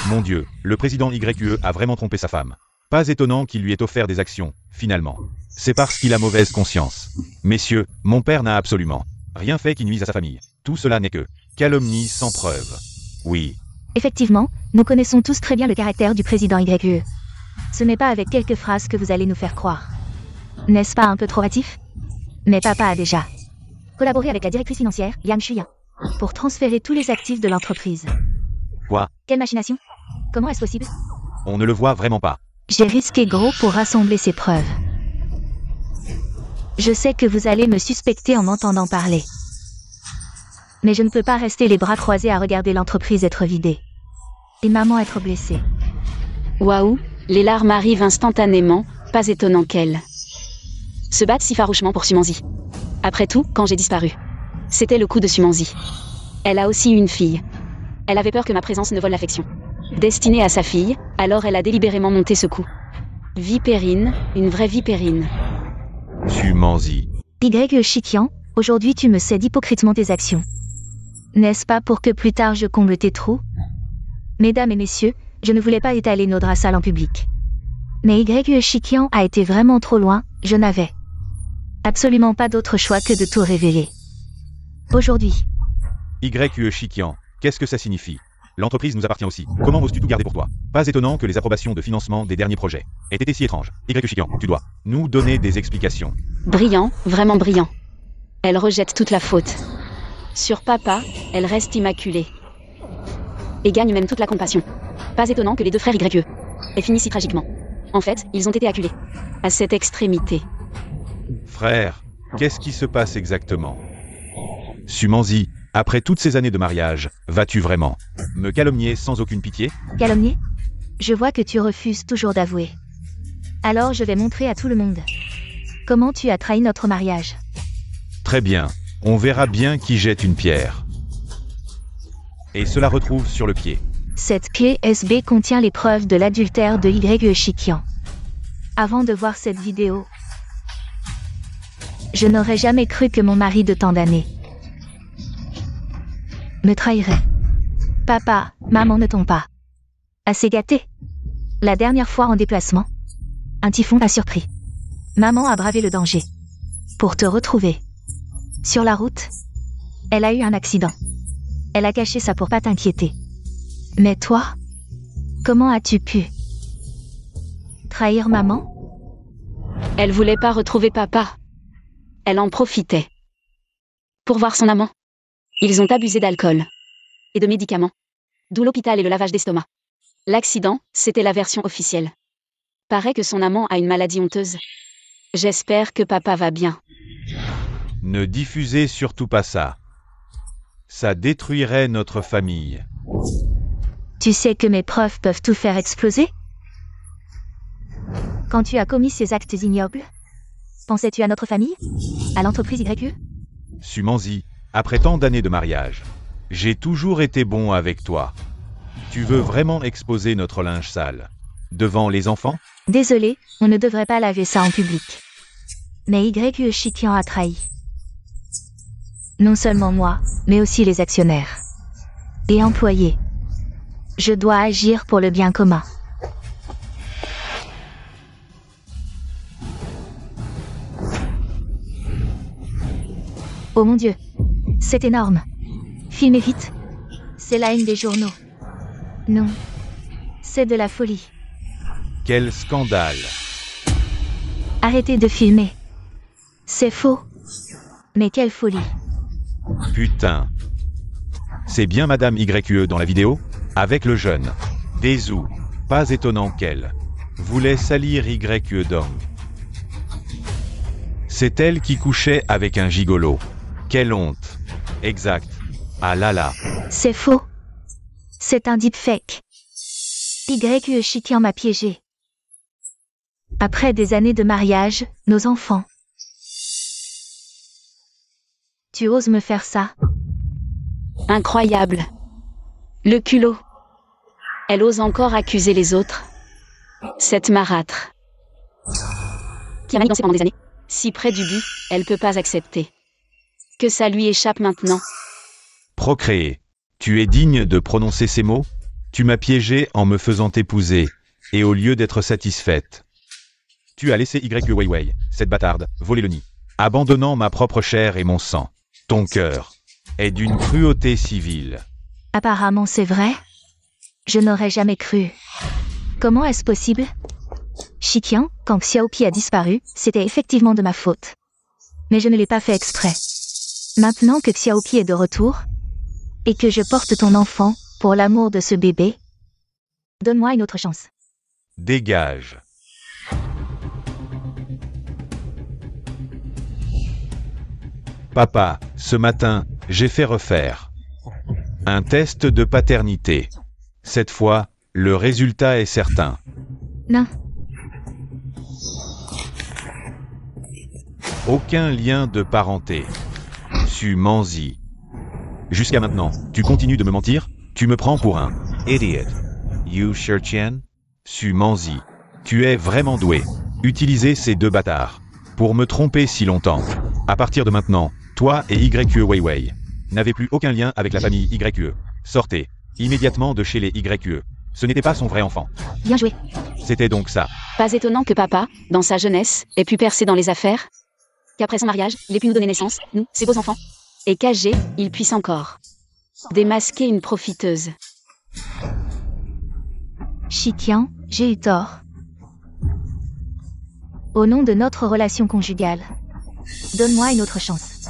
Mon Dieu, le président YQE a vraiment trompé sa femme. Pas étonnant qu'il lui ait offert des actions, finalement. C'est parce qu'il a mauvaise conscience. Messieurs, mon père n'a absolument rien fait qui nuise à sa famille. Tout cela n'est que calomnie sans preuve. Oui. Effectivement, nous connaissons tous très bien le caractère du président YE. Ce n'est pas avec quelques phrases que vous allez nous faire croire. N'est-ce pas un peu trop hâtif? Mais papa a déjà collaboré avec la directrice financière, Yang Shuyan, pour transférer tous les actifs de l'entreprise. Quoi? Quelle machination? Comment est-ce possible? On ne le voit vraiment pas. J'ai risqué gros pour rassembler ces preuves. Je sais que vous allez me suspecter en m'entendant parler. Mais je ne peux pas rester les bras croisés à regarder l'entreprise être vidée. Et maman être blessée. Waouh, les larmes arrivent instantanément, pas étonnant qu'elle se batte si farouchement pour Sumanzi. Après tout, quand j'ai disparu, c'était le coup de Sumanzi. Elle a aussi une fille. Elle avait peur que ma présence ne vole l'affection destinée à sa fille, alors elle a délibérément monté ce coup. Vipérine, une vraie vipérine. Sumanzi. Y. Shikian, aujourd'hui tu me cèdes hypocritement tes actions. N'est-ce pas pour que plus tard je comble tes trous? Mesdames et messieurs, je ne voulais pas étaler nos draps sales en public. Mais Y. Shikian a été vraiment trop loin, je n'avais absolument pas d'autre choix que de tout révéler. Aujourd'hui. YQE Shikian, qu'est-ce que ça signifie? L'entreprise nous appartient aussi. Comment oses-tu tout garder pour toi? Pas étonnant que les approbations de financement des derniers projets aient été si étranges. YQE Shikian, tu dois nous donner des explications. Brillant, vraiment brillant. Elle rejette toute la faute sur papa, elle reste immaculée. Et gagne même toute la compassion. Pas étonnant que les deux frères YE aient fini si tragiquement. En fait, ils ont été acculés à cette extrémité. Frère, qu'est-ce qui se passe exactement? Sumanzi, après toutes ces années de mariage, vas-tu vraiment me calomnier sans aucune pitié? Calomnier? Je vois que tu refuses toujours d'avouer. Alors je vais montrer à tout le monde comment tu as trahi notre mariage. Très bien, on verra bien qui jette une pierre. Et cela retrouve sur le pied. Cette clé USB contient les preuves de l'adultère de Y. Shikian. Avant de voir cette vidéo, je n'aurais jamais cru que mon mari de tant d'années me trahirait. Papa, maman ne t'ont pas assez gâté. La dernière fois en déplacement, un typhon m'a surpris. Maman a bravé le danger pour te retrouver. Sur la route, elle a eu un accident. Elle a caché ça pour pas t'inquiéter. Mais toi, comment as-tu pu trahir maman? Elle voulait pas retrouver papa. Elle en profitait pour voir son amant. Ils ont abusé d'alcool et de médicaments, d'où l'hôpital et le lavage d'estomac. L'accident, c'était la version officielle. Paraît que son amant a une maladie honteuse. J'espère que papa va bien. Ne diffusez surtout pas ça. Ça détruirait notre famille. Tu sais que mes preuves peuvent tout faire exploser? Quand tu as commis ces actes ignobles, pensais-tu à notre famille? À l'entreprise YE? Sumanzi, après tant d'années de mariage, j'ai toujours été bon avec toi. Tu veux vraiment exposer notre linge sale devant les enfants? Désolé, on ne devrait pas laver ça en public. Mais Y. Shikian a trahi. Non seulement moi, mais aussi les actionnaires et employés. Je dois agir pour le bien commun. Oh mon Dieu, c'est énorme. Filmez vite. C'est la une des journaux. Non, c'est de la folie. Quel scandale! Arrêtez de filmer. C'est faux. Mais quelle folie. Putain. C'est bien Madame YQE dans la vidéo? Avec le jeune Dezou. Pas étonnant qu'elle voulait salir YQE Dong. C'est elle qui couchait avec un gigolo. Quelle honte. Exact. Ah là là. C'est faux. C'est un deepfake. YE Chitian m'a piégé. Après des années de mariage, nos enfants. Tu oses me faire ça? Incroyable. Le culot. Elle ose encore accuser les autres. Cette marâtre. Qui a manigancé pendant des années. Si près du but, elle peut pas accepter. Que ça lui échappe maintenant. Procréer. Tu es digne de prononcer ces mots? Tu m'as piégé en me faisant épouser, et au lieu d'être satisfaite, tu as laissé YE Weiwei, cette bâtarde, voler le nid, abandonnant ma propre chair et mon sang. Ton cœur est d'une cruauté civile. Apparemment c'est vrai. Je n'aurais jamais cru. Comment est-ce possible? Chitian, quand Xiaopi a disparu, c'était effectivement de ma faute. Mais je ne l'ai pas fait exprès. Maintenant que Xiaopi est de retour, et que je porte ton enfant, pour l'amour de ce bébé, donne-moi une autre chance. Dégage. Papa, ce matin, j'ai fait refaire un test de paternité. Cette fois, le résultat est certain. Non. Aucun lien de parenté. Su Manzi. Jusqu'à maintenant, tu continues de me mentir? Tu me prends pour un idiot. You Shirtian? Su Manzi. Tu es vraiment doué. Utilisez ces deux bâtards pour me tromper si longtemps. À partir de maintenant, toi et YE Weiwei n'avez plus aucun lien avec la famille YE. Sortez immédiatement de chez les YE. Ce n'était pas son vrai enfant. Bien joué. C'était donc ça. Pas étonnant que papa, dans sa jeunesse, ait pu percer dans les affaires. Qu'après son mariage, il ait pu nous donner naissance, nous, ses beaux enfants. Et qu'âgé, il puisse encore démasquer une profiteuse. Chitian, j'ai eu tort. Au nom de notre relation conjugale, donne-moi une autre chance.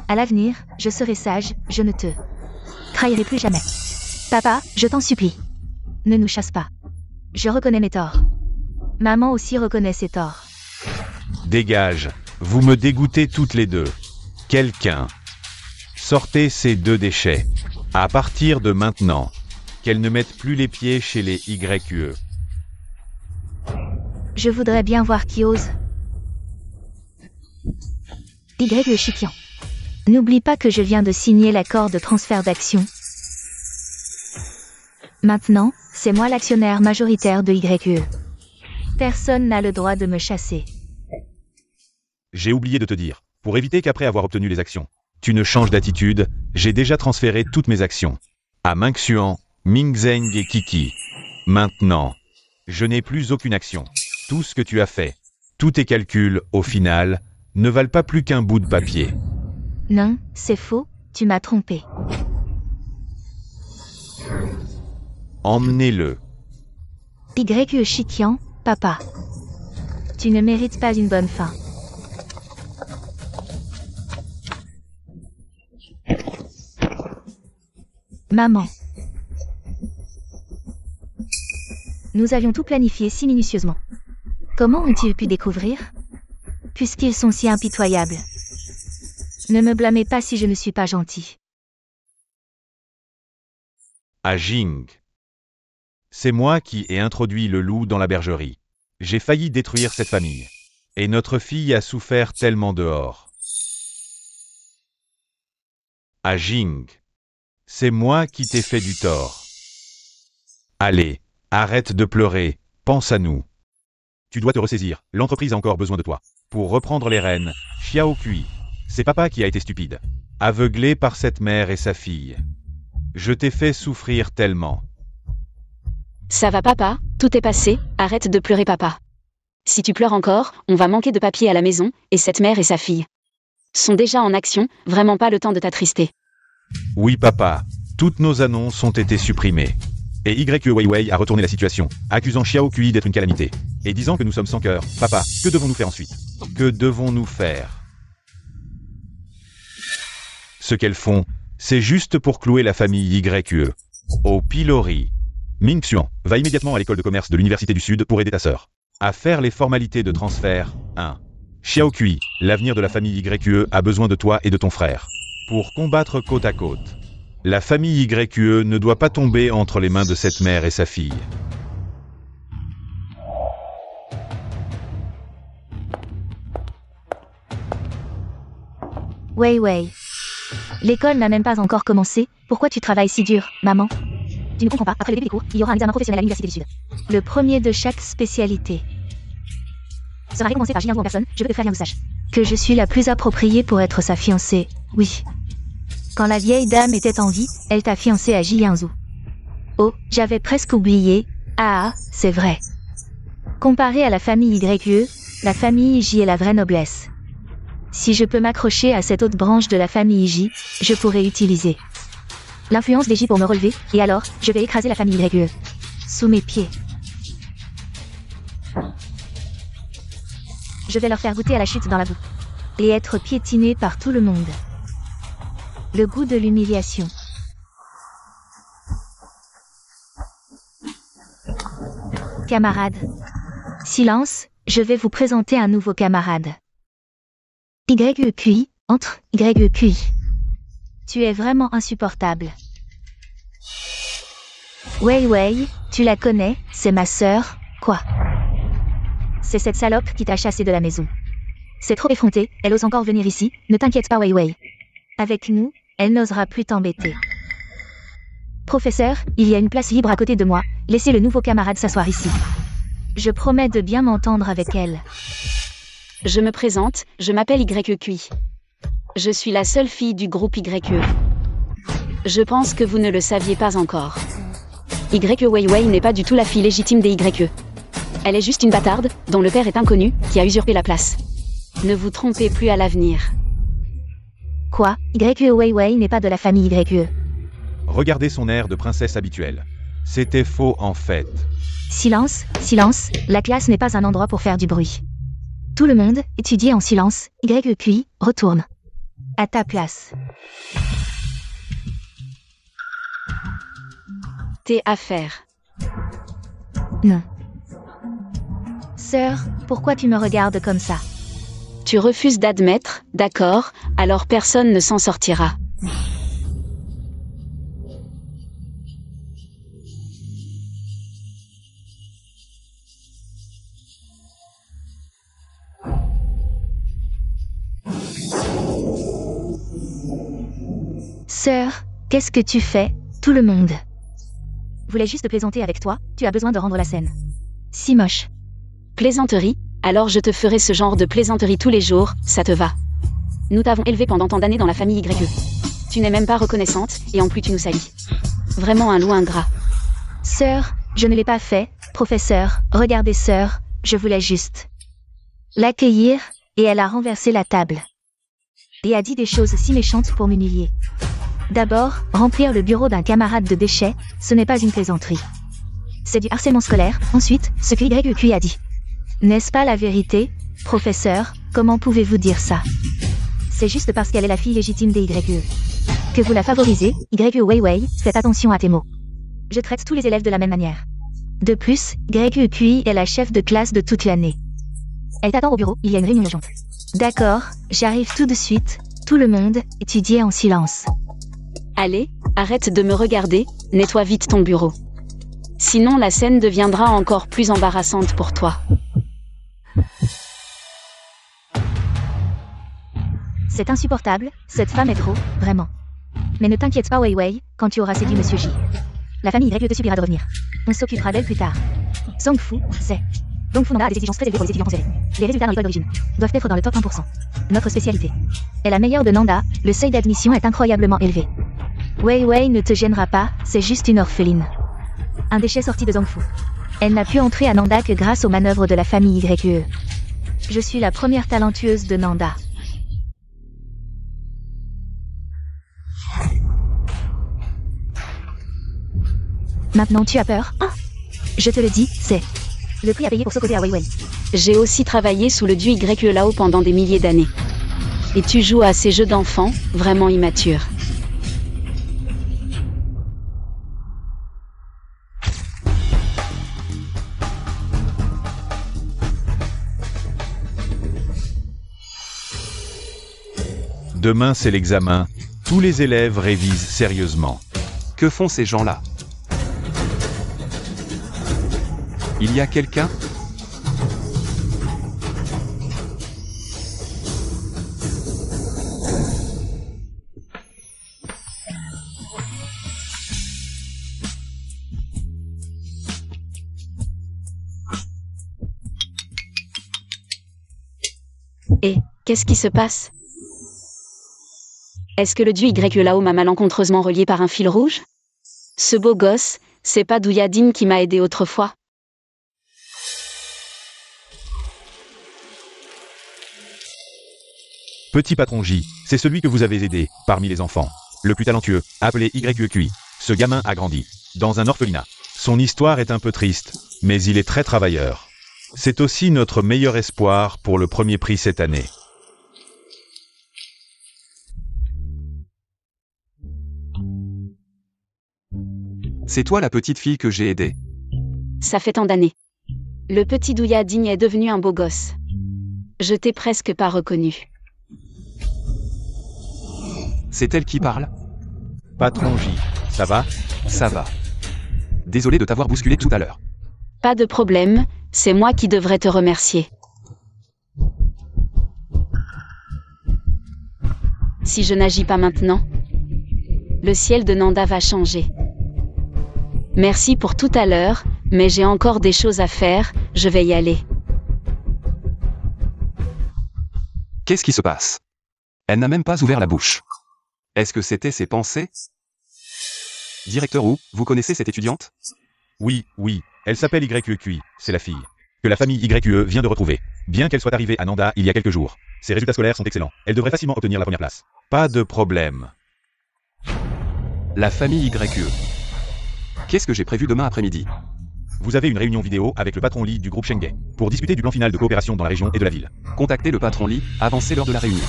À l'avenir, je serai sage, je ne te trahirai plus jamais. Papa, je t'en supplie. Ne nous chasse pas. Je reconnais mes torts. Maman aussi reconnaît ses torts. Dégage. Vous me dégoûtez toutes les deux. Quelqu'un. Sortez ces deux déchets. À partir de maintenant. Qu'elles ne mettent plus les pieds chez les YE. Je voudrais bien voir qui ose. YE Chitian. N'oublie pas que je viens de signer l'accord de transfert d'actions. Maintenant, c'est moi l'actionnaire majoritaire de YE. Personne n'a le droit de me chasser. J'ai oublié de te dire, pour éviter qu'après avoir obtenu les actions, tu ne changes d'attitude, j'ai déjà transféré toutes mes actions à Mingxuan, Mingzheng et Kiki. Maintenant, je n'ai plus aucune action. Tout ce que tu as fait, tous tes calculs, au final, ne valent pas plus qu'un bout de papier. Non, c'est faux, tu m'as trompé. Emmenez-le. YE Chitian, papa. Tu ne mérites pas une bonne fin. Maman. Nous avions tout planifié si minutieusement. Comment ont-ils pu découvrir? Puisqu'ils sont si impitoyables. Ne me blâmez pas si je ne suis pas gentil. À Jing. C'est moi qui ai introduit le loup dans la bergerie. J'ai failli détruire cette famille. Et notre fille a souffert tellement dehors. À Jing. C'est moi qui t'ai fait du tort. Allez, arrête de pleurer, pense à nous. Tu dois te ressaisir, l'entreprise a encore besoin de toi. Pour reprendre les rênes, Xiao Kui. C'est papa qui a été stupide. Aveuglé par cette mère et sa fille. Je t'ai fait souffrir tellement. Ça va papa, tout est passé, arrête de pleurer papa. Si tu pleures encore, on va manquer de papier à la maison, et cette mère et sa fille sont déjà en action, vraiment pas le temps de t'attrister. Oui papa, toutes nos annonces ont été supprimées. Et YE Weiwei a retourné la situation, accusant Xiao Kui d'être une calamité. Et disant que nous sommes sans cœur. Papa, que devons-nous faire ensuite? Que devons-nous faire? Ce qu'elles font, c'est juste pour clouer la famille YE. Au pilori. Mingxuan, va immédiatement à l'école de commerce de l'Université du Sud pour aider ta sœur à faire les formalités de transfert. 1. Xiao Kui, l'avenir de la famille YQE a besoin de toi et de ton frère. Pour combattre côte à côte. La famille YQE ne doit pas tomber entre les mains de cette mère et sa fille. Wei Wei. L'école n'a même pas encore commencé. Pourquoi tu travailles si dur, maman? Tu ne comprends pas. Après le début des cours, il y aura un examen professionnel à l'Université du Sud. Le premier de chaque spécialité. Sera récompensé par Jiangsu en personne. Je veux que frère Yang sache que je suis la plus appropriée pour être sa fiancée. Oui. Quand la vieille dame était en vie, elle t'a fiancé à Jiangsu. Oh, j'avais presque oublié. Ah, c'est vrai. Comparé à la famille YQE, la famille J est la vraie noblesse. Si je peux m'accrocher à cette autre branche de la famille J, je pourrais utiliser l'influence des J pour me relever, et alors, je vais écraser la famille YQE. Sous mes pieds. Je vais leur faire goûter à la chute dans la boue. Et être piétiné par tout le monde. Le goût de l'humiliation. Camarades. Silence, je vais vous présenter un nouveau camarade. YQI, entre YQI. Tu es vraiment insupportable. Wei Wei, tu la connais, c'est ma sœur, quoi? C'est cette salope qui t'a chassé de la maison. C'est trop effronté, elle ose encore venir ici, ne t'inquiète pas Wei Wei. Avec nous, elle n'osera plus t'embêter. Professeur, il y a une place libre à côté de moi, laissez le nouveau camarade s'asseoir ici. Je promets de bien m'entendre avec elle. Je me présente, je m'appelle YQI. Je suis la seule fille du groupe YQE. Je pense que vous ne le saviez pas encore. YQE Wei Wei n'est pas du tout la fille légitime des YQE. Elle est juste une bâtarde, dont le père est inconnu, qui a usurpé la place. Ne vous trompez plus à l'avenir. Quoi? YQE Wei Wei n'est pas de la famille YQE. Regardez son air de princesse habituelle. C'était faux en fait. Silence, silence, la classe n'est pas un endroit pour faire du bruit. Tout le monde, étudiez en silence, YQI, retourne. À ta place. Tes affaires. Non. Sœur, pourquoi tu me regardes comme ça? Tu refuses d'admettre, d'accord, alors personne ne s'en sortira. Sœur, qu'est-ce que tu fais, tout le monde? Voulais juste plaisanter avec toi, tu as besoin de rendre la scène. Si moche. Plaisanterie? Alors je te ferai ce genre de plaisanterie tous les jours, ça te va. Nous t'avons élevé pendant tant d'années dans la famille YQE. Tu n'es même pas reconnaissante, et en plus tu nous salis. Vraiment un loup ingrat. Sœur, je ne l'ai pas fait, professeur, regardez sœur, je voulais juste l'accueillir, et elle a renversé la table. Et a dit des choses si méchantes pour m'humilier. D'abord, remplir le bureau d'un camarade de déchets, ce n'est pas une plaisanterie. C'est du harcèlement scolaire. Ensuite, ce que YQI a dit. N'est-ce pas la vérité, professeur? Comment pouvez-vous dire ça? C'est juste parce qu'elle est la fille légitime des YQE. Que vous la favorisez, YQE Wei Wei, faites attention à tes mots. Je traite tous les élèves de la même manière. De plus, YQI est la chef de classe de toute l'année. Elle t'attend au bureau, il y a une réunion urgente. D'accord, j'arrive tout de suite. Tout le monde, étudiez en silence. Allez, arrête de me regarder, nettoie vite ton bureau. Sinon la scène deviendra encore plus embarrassante pour toi. C'est insupportable, cette femme est trop, vraiment. Mais ne t'inquiète pas Wei Wei, quand tu auras séduit Monsieur J. La famille YQE te suppliera de revenir. On s'occupera d'elle plus tard. Zhongfu, c'est... Zhongfu Nanda a des exigences très élevées pour les étudiants transférés. Les résultats dans l'école d'origine doivent être dans le top 1%. Notre spécialité est la meilleure de Nanda, le seuil d'admission est incroyablement élevé. Wei Wei ne te gênera pas, c'est juste une orpheline. Un déchet sorti de Zhongfu. Elle n'a pu entrer à Nanda que grâce aux manœuvres de la famille YQE. Je suis la première talentueuse de Nanda. Maintenant tu as peur? Ah, je te le dis, c'est le prix à payer pour s'opposer à Wei Wei. J'ai aussi travaillé sous le dieu YQE là-haut pendant des milliers d'années. Et tu joues à ces jeux d'enfants, vraiment immatures. Demain c'est l'examen. Tous les élèves révisent sérieusement. Que font ces gens-là? Il y a quelqu'un? Et, qu'est-ce qui se passe? Est-ce que le dieu YE là-haut m'a malencontreusement relié par un fil rouge? Ce beau gosse, c'est pas Douilladine qui m'a aidé autrefois? Petit patron J, c'est celui que vous avez aidé, parmi les enfants. Le plus talentueux, appelé YEQI. Ce gamin a grandi dans un orphelinat. Son histoire est un peu triste, mais il est très travailleur. C'est aussi notre meilleur espoir pour le premier prix cette année. C'est toi la petite fille que j'ai aidée. Ça fait tant d'années. Le petit Douilladine est devenu un beau gosse. Je t'ai presque pas reconnu. C'est elle qui parle? Patron J, ça va? Ça va. Désolé de t'avoir bousculé tout à l'heure. Pas de problème, c'est moi qui devrais te remercier. Si je n'agis pas maintenant, le ciel de Nanda va changer. Merci pour tout à l'heure, mais j'ai encore des choses à faire, je vais y aller. Qu'est-ce qui se passe? Elle n'a même pas ouvert la bouche. Est-ce que c'était ses pensées? Directeur Wu, vous connaissez cette étudiante? Oui, elle s'appelle YEQI, c'est la fille que la famille YE vient de retrouver. Bien qu'elle soit arrivée à Nanda il y a quelques jours, ses résultats scolaires sont excellents. Elle devrait facilement obtenir la première place. Pas de problème. La famille YE. Qu'est-ce que j'ai prévu demain après-midi? Vous avez une réunion vidéo avec le patron Lee du groupe Shengay pour discuter du plan final de coopération dans la région et de la ville. Contactez le patron Lee, avancez l'heure de la réunion.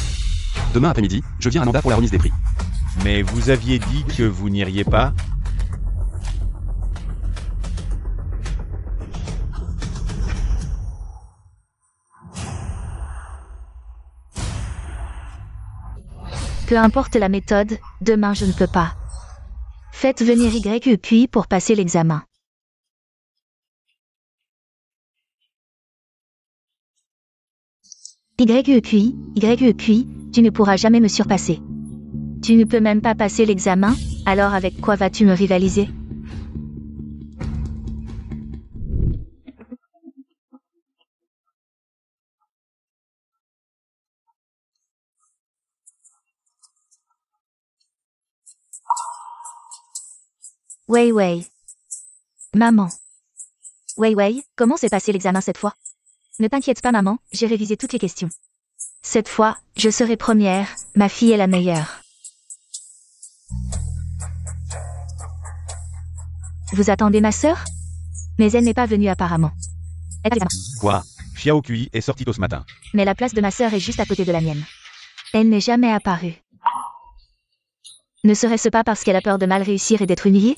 Demain après-midi, je viens à Nanda pour la remise des prix. Mais vous aviez dit que vous n'iriez pas? Peu importe la méthode, demain je ne peux pas. Faites venir YEQI pour passer l'examen. YEQI, tu ne pourras jamais me surpasser. Tu ne peux même pas passer l'examen, alors avec quoi vas-tu me rivaliser? Wei. Maman. Wei, comment s'est passé l'examen cette fois? Ne t'inquiète pas maman, j'ai révisé toutes les questions. Cette fois, je serai première, ma fille est la meilleure. Vous attendez ma sœur? Mais elle n'est pas venue apparemment. Quoi? Xiao Kui est sorti tôt ce matin. Mais la place de ma sœur est juste à côté de la mienne. Elle n'est jamais apparue. Ne serait-ce pas parce qu'elle a peur de mal réussir et d'être humiliée?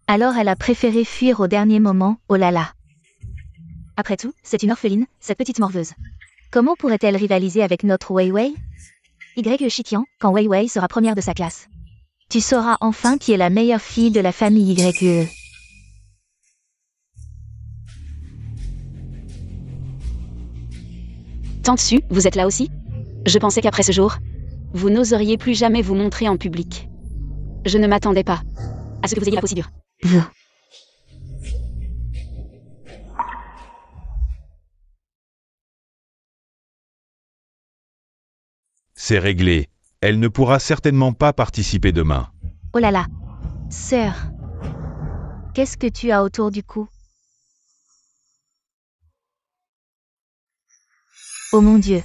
Alors elle a préféré fuir au dernier moment, oh là là. Après tout, c'est une orpheline, cette petite morveuse. Comment pourrait-elle rivaliser avec notre Wei? YE Shitian, quand Wei sera première de sa classe. Tu sauras enfin qui est la meilleure fille de la famille YE. Tangsu, vous êtes là aussi? Je pensais qu'après ce jour, vous n'oseriez plus jamais vous montrer en public. Je ne m'attendais pas à ce que vous ayez la peau si dure. C'est réglé. Elle ne pourra certainement pas participer demain. Oh là là. Sœur. Qu'est-ce que tu as autour du cou? Oh mon Dieu.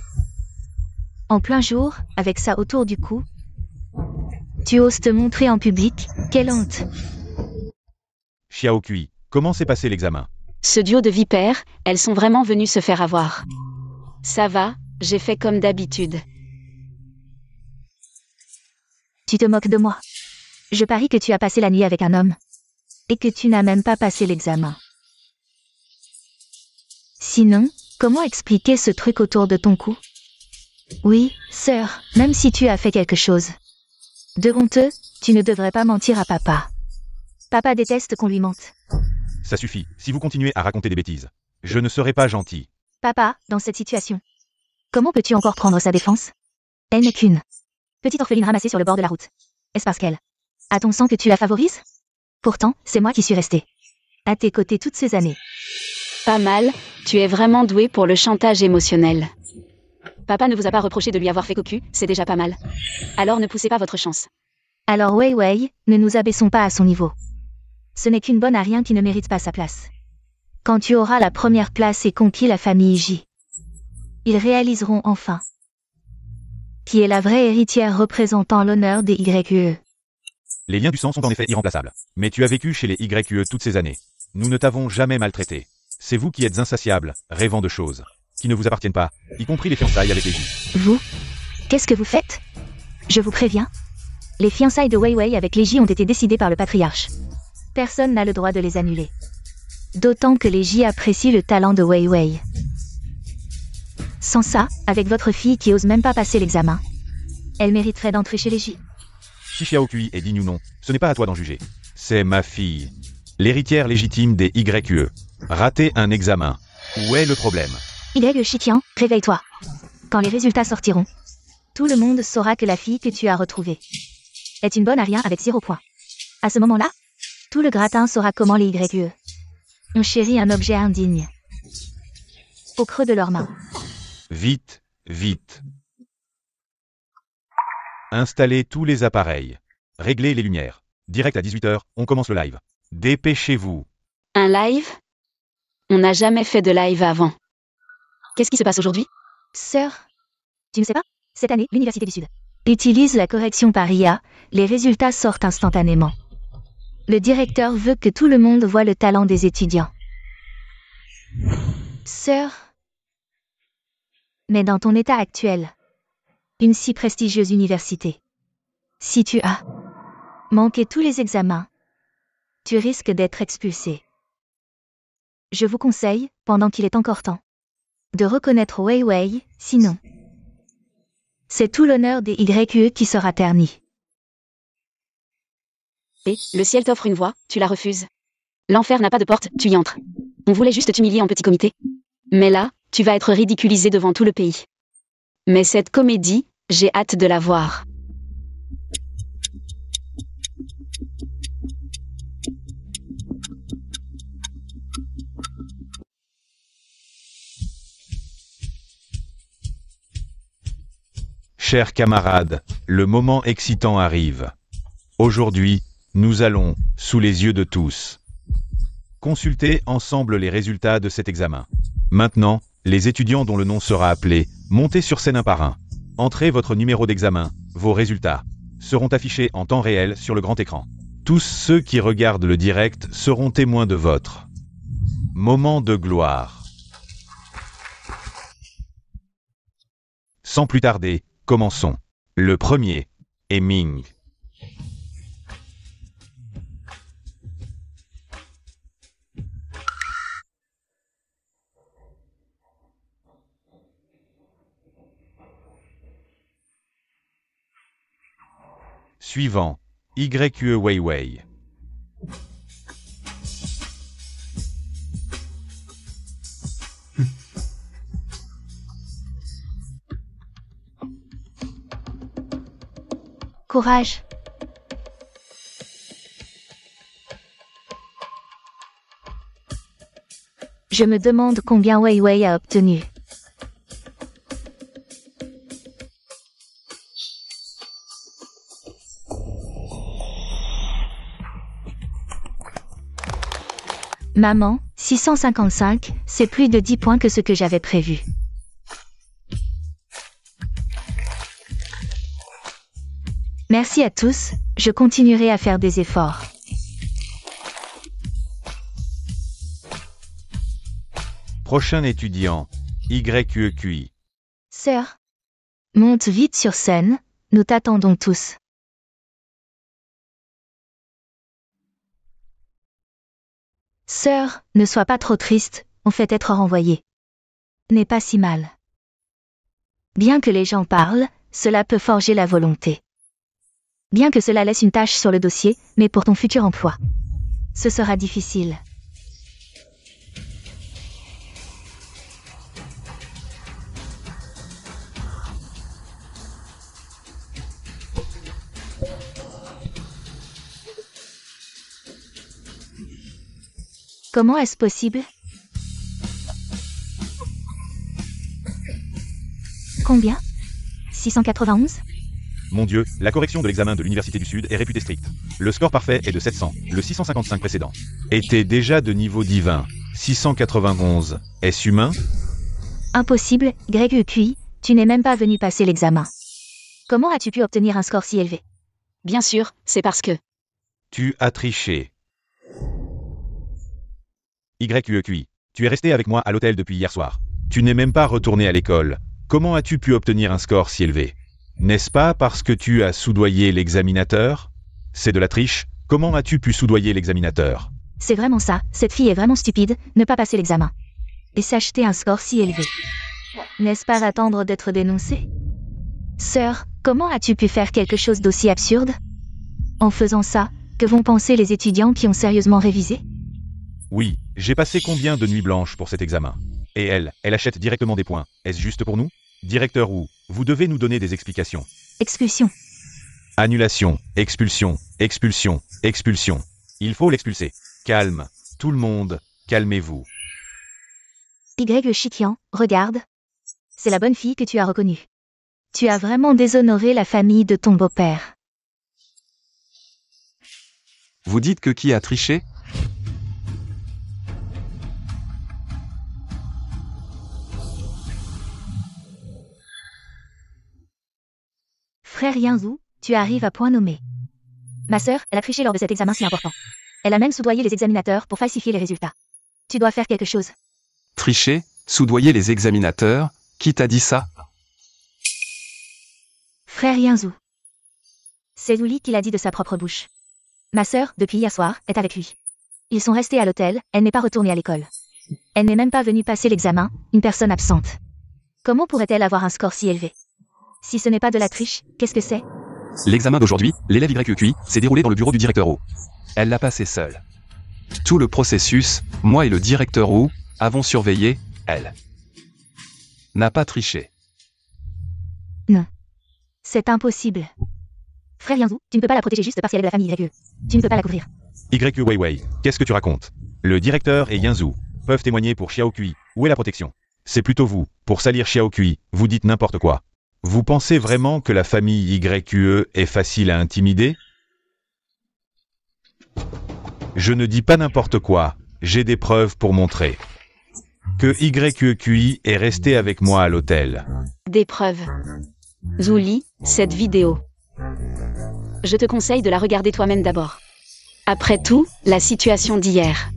En plein jour, avec ça autour du cou. Tu oses te montrer en public, quelle honte. Xiao Kui, comment s'est passé l'examen? Ce duo de vipères, elles sont vraiment venues se faire avoir. Ça va, j'ai fait comme d'habitude. Tu te moques de moi. Je parie que tu as passé la nuit avec un homme. Et que tu n'as même pas passé l'examen. Sinon, comment expliquer ce truc autour de ton cou? Oui, sœur, même si tu as fait quelque chose de honteux, tu ne devrais pas mentir à papa. Papa déteste qu'on lui mente. Ça suffit, si vous continuez à raconter des bêtises. Je ne serai pas gentil. Papa, dans cette situation, comment peux-tu encore prendre sa défense? Elle n'est qu'une petite orpheline ramassée sur le bord de la route. Est-ce parce qu'elle a ton sang que tu la favorises? Pourtant, c'est moi qui suis resté à tes côtés toutes ces années. Pas mal, tu es vraiment doué pour le chantage émotionnel. Papa ne vous a pas reproché de lui avoir fait cocu, c'est déjà pas mal. Alors ne poussez pas votre chance. Alors Wei Wei, ne nous abaissons pas à son niveau. Ce n'est qu'une bonne à rien qui ne mérite pas sa place. Quand tu auras la première place et conquis la famille J, ils réaliseront enfin qui est la vraie héritière représentant l'honneur des YQE. Les liens du sang sont en effet irremplaçables. Mais tu as vécu chez les YQE toutes ces années. Nous ne t'avons jamais maltraité. C'est vous qui êtes insatiables, rêvant de choses qui ne vous appartiennent pas, y compris les fiançailles avec les J. Vous? Qu'est-ce que vous faites? Je vous préviens. Les fiançailles de Wei Wei avec les J ont été décidées par le patriarche. Personne n'a le droit de les annuler. D'autant que les J apprécient le talent de Wei Wei. Sans ça, avec votre fille qui ose même pas passer l'examen, elle mériterait d'entrer chez les J. Si Xiao Kui est digne ou non, ce n'est pas à toi d'en juger. C'est ma fille. L'héritière légitime des YQE. Rater un examen. Où est le problème? Shitian, réveille-toi. Quand les résultats sortiront, tout le monde saura que la fille que tu as retrouvée est une bonne à rien avec 0 points. À ce moment-là, tout le gratin saura comment les YQE ont chéri un objet indigne au creux de leurs mains. Vite, vite. Installez tous les appareils. Réglez les lumières. Direct à 18h, on commence le live. Dépêchez-vous. Un live? On n'a jamais fait de live avant. Qu'est-ce qui se passe aujourd'hui? Sœur, tu ne sais pas? Cette année, l'Université du Sud utilise la correction par IA, les résultats sortent instantanément. Le directeur veut que tout le monde voie le talent des étudiants. Sœur, mais dans ton état actuel, une si prestigieuse université, si tu as manqué tous les examens, tu risques d'être expulsé. Je vous conseille, pendant qu'il est encore temps, de reconnaître Wei Wei, sinon c'est tout l'honneur des YQE qui sera terni. Et, le ciel t'offre une voie, tu la refuses. L'enfer n'a pas de porte, tu y entres. On voulait juste t'humilier en petit comité. Mais là, tu vas être ridiculisé devant tout le pays. Mais cette comédie, j'ai hâte de la voir. Chers camarades, le moment excitant arrive. Aujourd'hui, nous allons, sous les yeux de tous, consulter ensemble les résultats de cet examen. Maintenant, les étudiants dont le nom sera appelé, montez sur scène un par un. Entrez votre numéro d'examen, vos résultats seront affichés en temps réel sur le grand écran. Tous ceux qui regardent le direct seront témoins de votre moment de gloire. Sans plus tarder, commençons. Le premier est Ming. Suivant, YQE Wei Wei. Courage. Je me demande combien Wei Wei a obtenu. Maman, 655, c'est plus de 10 points que ce que j'avais prévu. Merci à tous, je continuerai à faire des efforts. Prochain étudiant, YQI. Sœur, monte vite sur scène, nous t'attendons tous. Sœur, ne sois pas trop triste, on fait être renvoyé. N'est pas si mal. Bien que les gens parlent, cela peut forger la volonté. Bien que cela laisse une tache sur le dossier, mais pour ton futur emploi, ce sera difficile. Comment est-ce possible? Combien? 691? Mon Dieu, la correction de l'examen de l'Université du Sud est réputée stricte. Le score parfait est de 700, le 655 précédent était déjà de niveau divin. 691, est-ce humain? Impossible, Greg EQI, tu n'es même pas venu passer l'examen. Comment as-tu pu obtenir un score si élevé? Bien sûr, c'est parce que... Tu as triché. YQEQI, tu es resté avec moi à l'hôtel depuis hier soir. Tu n'es même pas retourné à l'école. Comment as-tu pu obtenir un score si élevé? N'est-ce pas parce que tu as soudoyé l'examinateur? C'est de la triche. Comment as-tu pu soudoyer l'examinateur? C'est vraiment ça, cette fille est vraiment stupide, ne pas passer l'examen. Et s'acheter un score si élevé. N'est-ce pas attendre d'être dénoncé? Sœur, comment as-tu pu faire quelque chose d'aussi absurde? En faisant ça, que vont penser les étudiants qui ont sérieusement révisé? Oui, j'ai passé combien de nuits blanches pour cet examen? Et elle achète directement des points. Est-ce juste pour nous? Directeur Wu, vous devez nous donner des explications. Expulsion. Annulation, expulsion, expulsion, expulsion. Il faut l'expulser. Calme. Tout le monde, calmez-vous. Y Chikian, regarde. C'est la bonne fille que tu as reconnue. Tu as vraiment déshonoré la famille de ton beau-père. Vous dites que qui a triché? Frère Yinzou, tu arrives à point nommé. Ma sœur, elle a triché lors de cet examen si important. Elle a même soudoyé les examinateurs pour falsifier les résultats. Tu dois faire quelque chose. Tricher? Soudoyer les examinateurs? Qui t'a dit ça? Frère Yinzou. C'est Luli qui l'a dit de sa propre bouche. Ma sœur, depuis hier soir, est avec lui. Ils sont restés à l'hôtel, elle n'est pas retournée à l'école. Elle n'est même pas venue passer l'examen, une personne absente. Comment pourrait-elle avoir un score si élevé? Si ce n'est pas de la triche, qu'est-ce que c'est? L'examen d'aujourd'hui, l'élève YQI, s'est déroulé dans le bureau du directeur Wu. Elle l'a passé seule. Tout le processus, moi et le directeur Wu, avons surveillé, elle n'a pas triché. Non. C'est impossible. Frère Yinzou, tu ne peux pas la protéger juste parce qu'elle est de la famille YE. Tu ne peux pas la couvrir. YQ Weiwei, qu'est-ce que tu racontes? Le directeur et Yinzou peuvent témoigner pour Xiaokui. Où est la protection? C'est plutôt vous, pour salir Xiaokui, vous dites n'importe quoi. Vous pensez vraiment que la famille YQE est facile à intimider? Je ne dis pas n'importe quoi, j'ai des preuves pour montrer que YQI est resté avec moi à l'hôtel. Des preuves. Zouli, cette vidéo. Je te conseille de la regarder toi-même d'abord. Après tout, la situation d'hier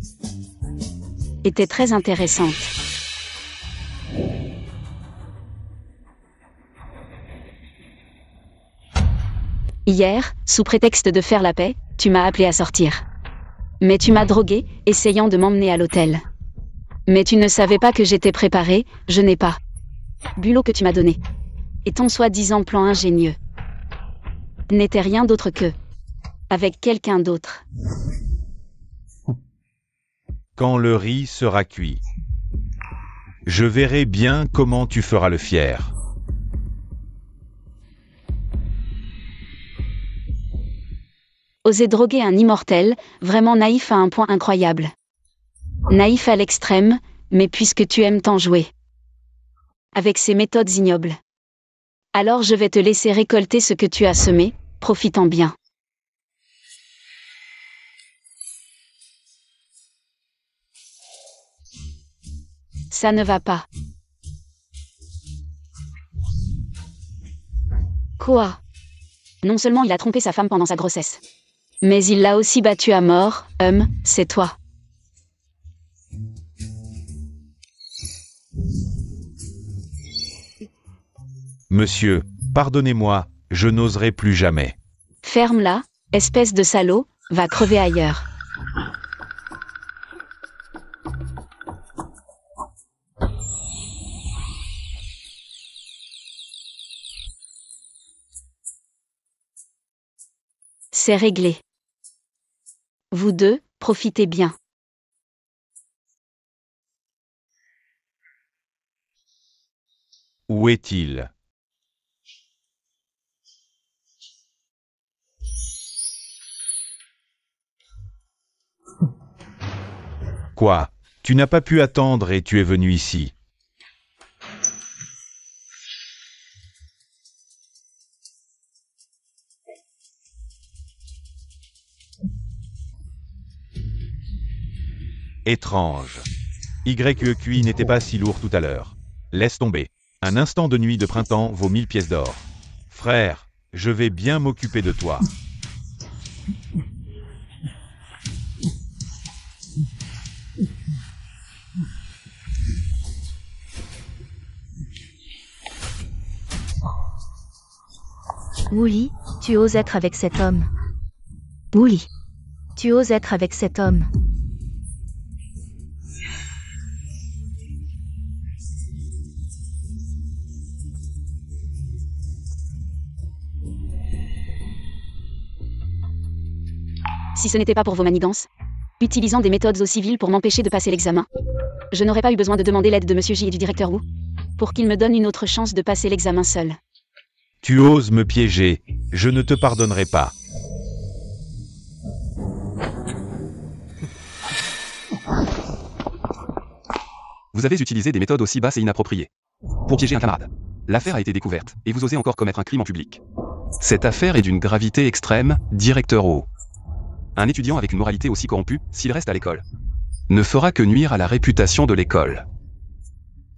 était très intéressante. Hier, sous prétexte de faire la paix, tu m'as appelé à sortir. Mais tu m'as drogué, essayant de m'emmener à l'hôtel. Mais tu ne savais pas que j'étais préparée, je n'ai pas bu l'eau que tu m'as donnée. Et ton soi-disant plan ingénieux n'était rien d'autre que avec quelqu'un d'autre. Quand le riz sera cuit, je verrai bien comment tu feras le fier. Oser droguer un immortel, vraiment naïf à un point incroyable. Naïf à l'extrême, mais puisque tu aimes tant jouer avec ces méthodes ignobles, alors je vais te laisser récolter ce que tu as semé, profitant bien. Ça ne va pas. Quoi? Non seulement il a trompé sa femme pendant sa grossesse, mais il l'a aussi battu à mort, c'est toi. Monsieur, pardonnez-moi, je n'oserai plus jamais. Ferme-la, espèce de salaud, va crever ailleurs. C'est réglé. Vous deux, profitez bien. Où est-il? Quoi? Tu n'as pas pu attendre et tu es venu ici. Étrange. YEQI n'était pas si lourd tout à l'heure. Laisse tomber. Un instant de nuit de printemps vaut 1000 pièces d'or. Frère, je vais bien m'occuper de toi. Wooly, tu oses être avec cet homme. Wooly, tu oses être avec cet homme. Si ce n'était pas pour vos manigances, utilisant des méthodes aussi viles pour m'empêcher de passer l'examen, je n'aurais pas eu besoin de demander l'aide de Monsieur J et du directeur Wu, pour qu'ils me donnent une autre chance de passer l'examen seul. Tu oses me piéger, je ne te pardonnerai pas. Vous avez utilisé des méthodes aussi basses et inappropriées pour piéger un camarade. L'affaire a été découverte, et vous osez encore commettre un crime en public. Cette affaire est d'une gravité extrême, directeur O. Un étudiant avec une moralité aussi corrompue, s'il reste à l'école, ne fera que nuire à la réputation de l'école.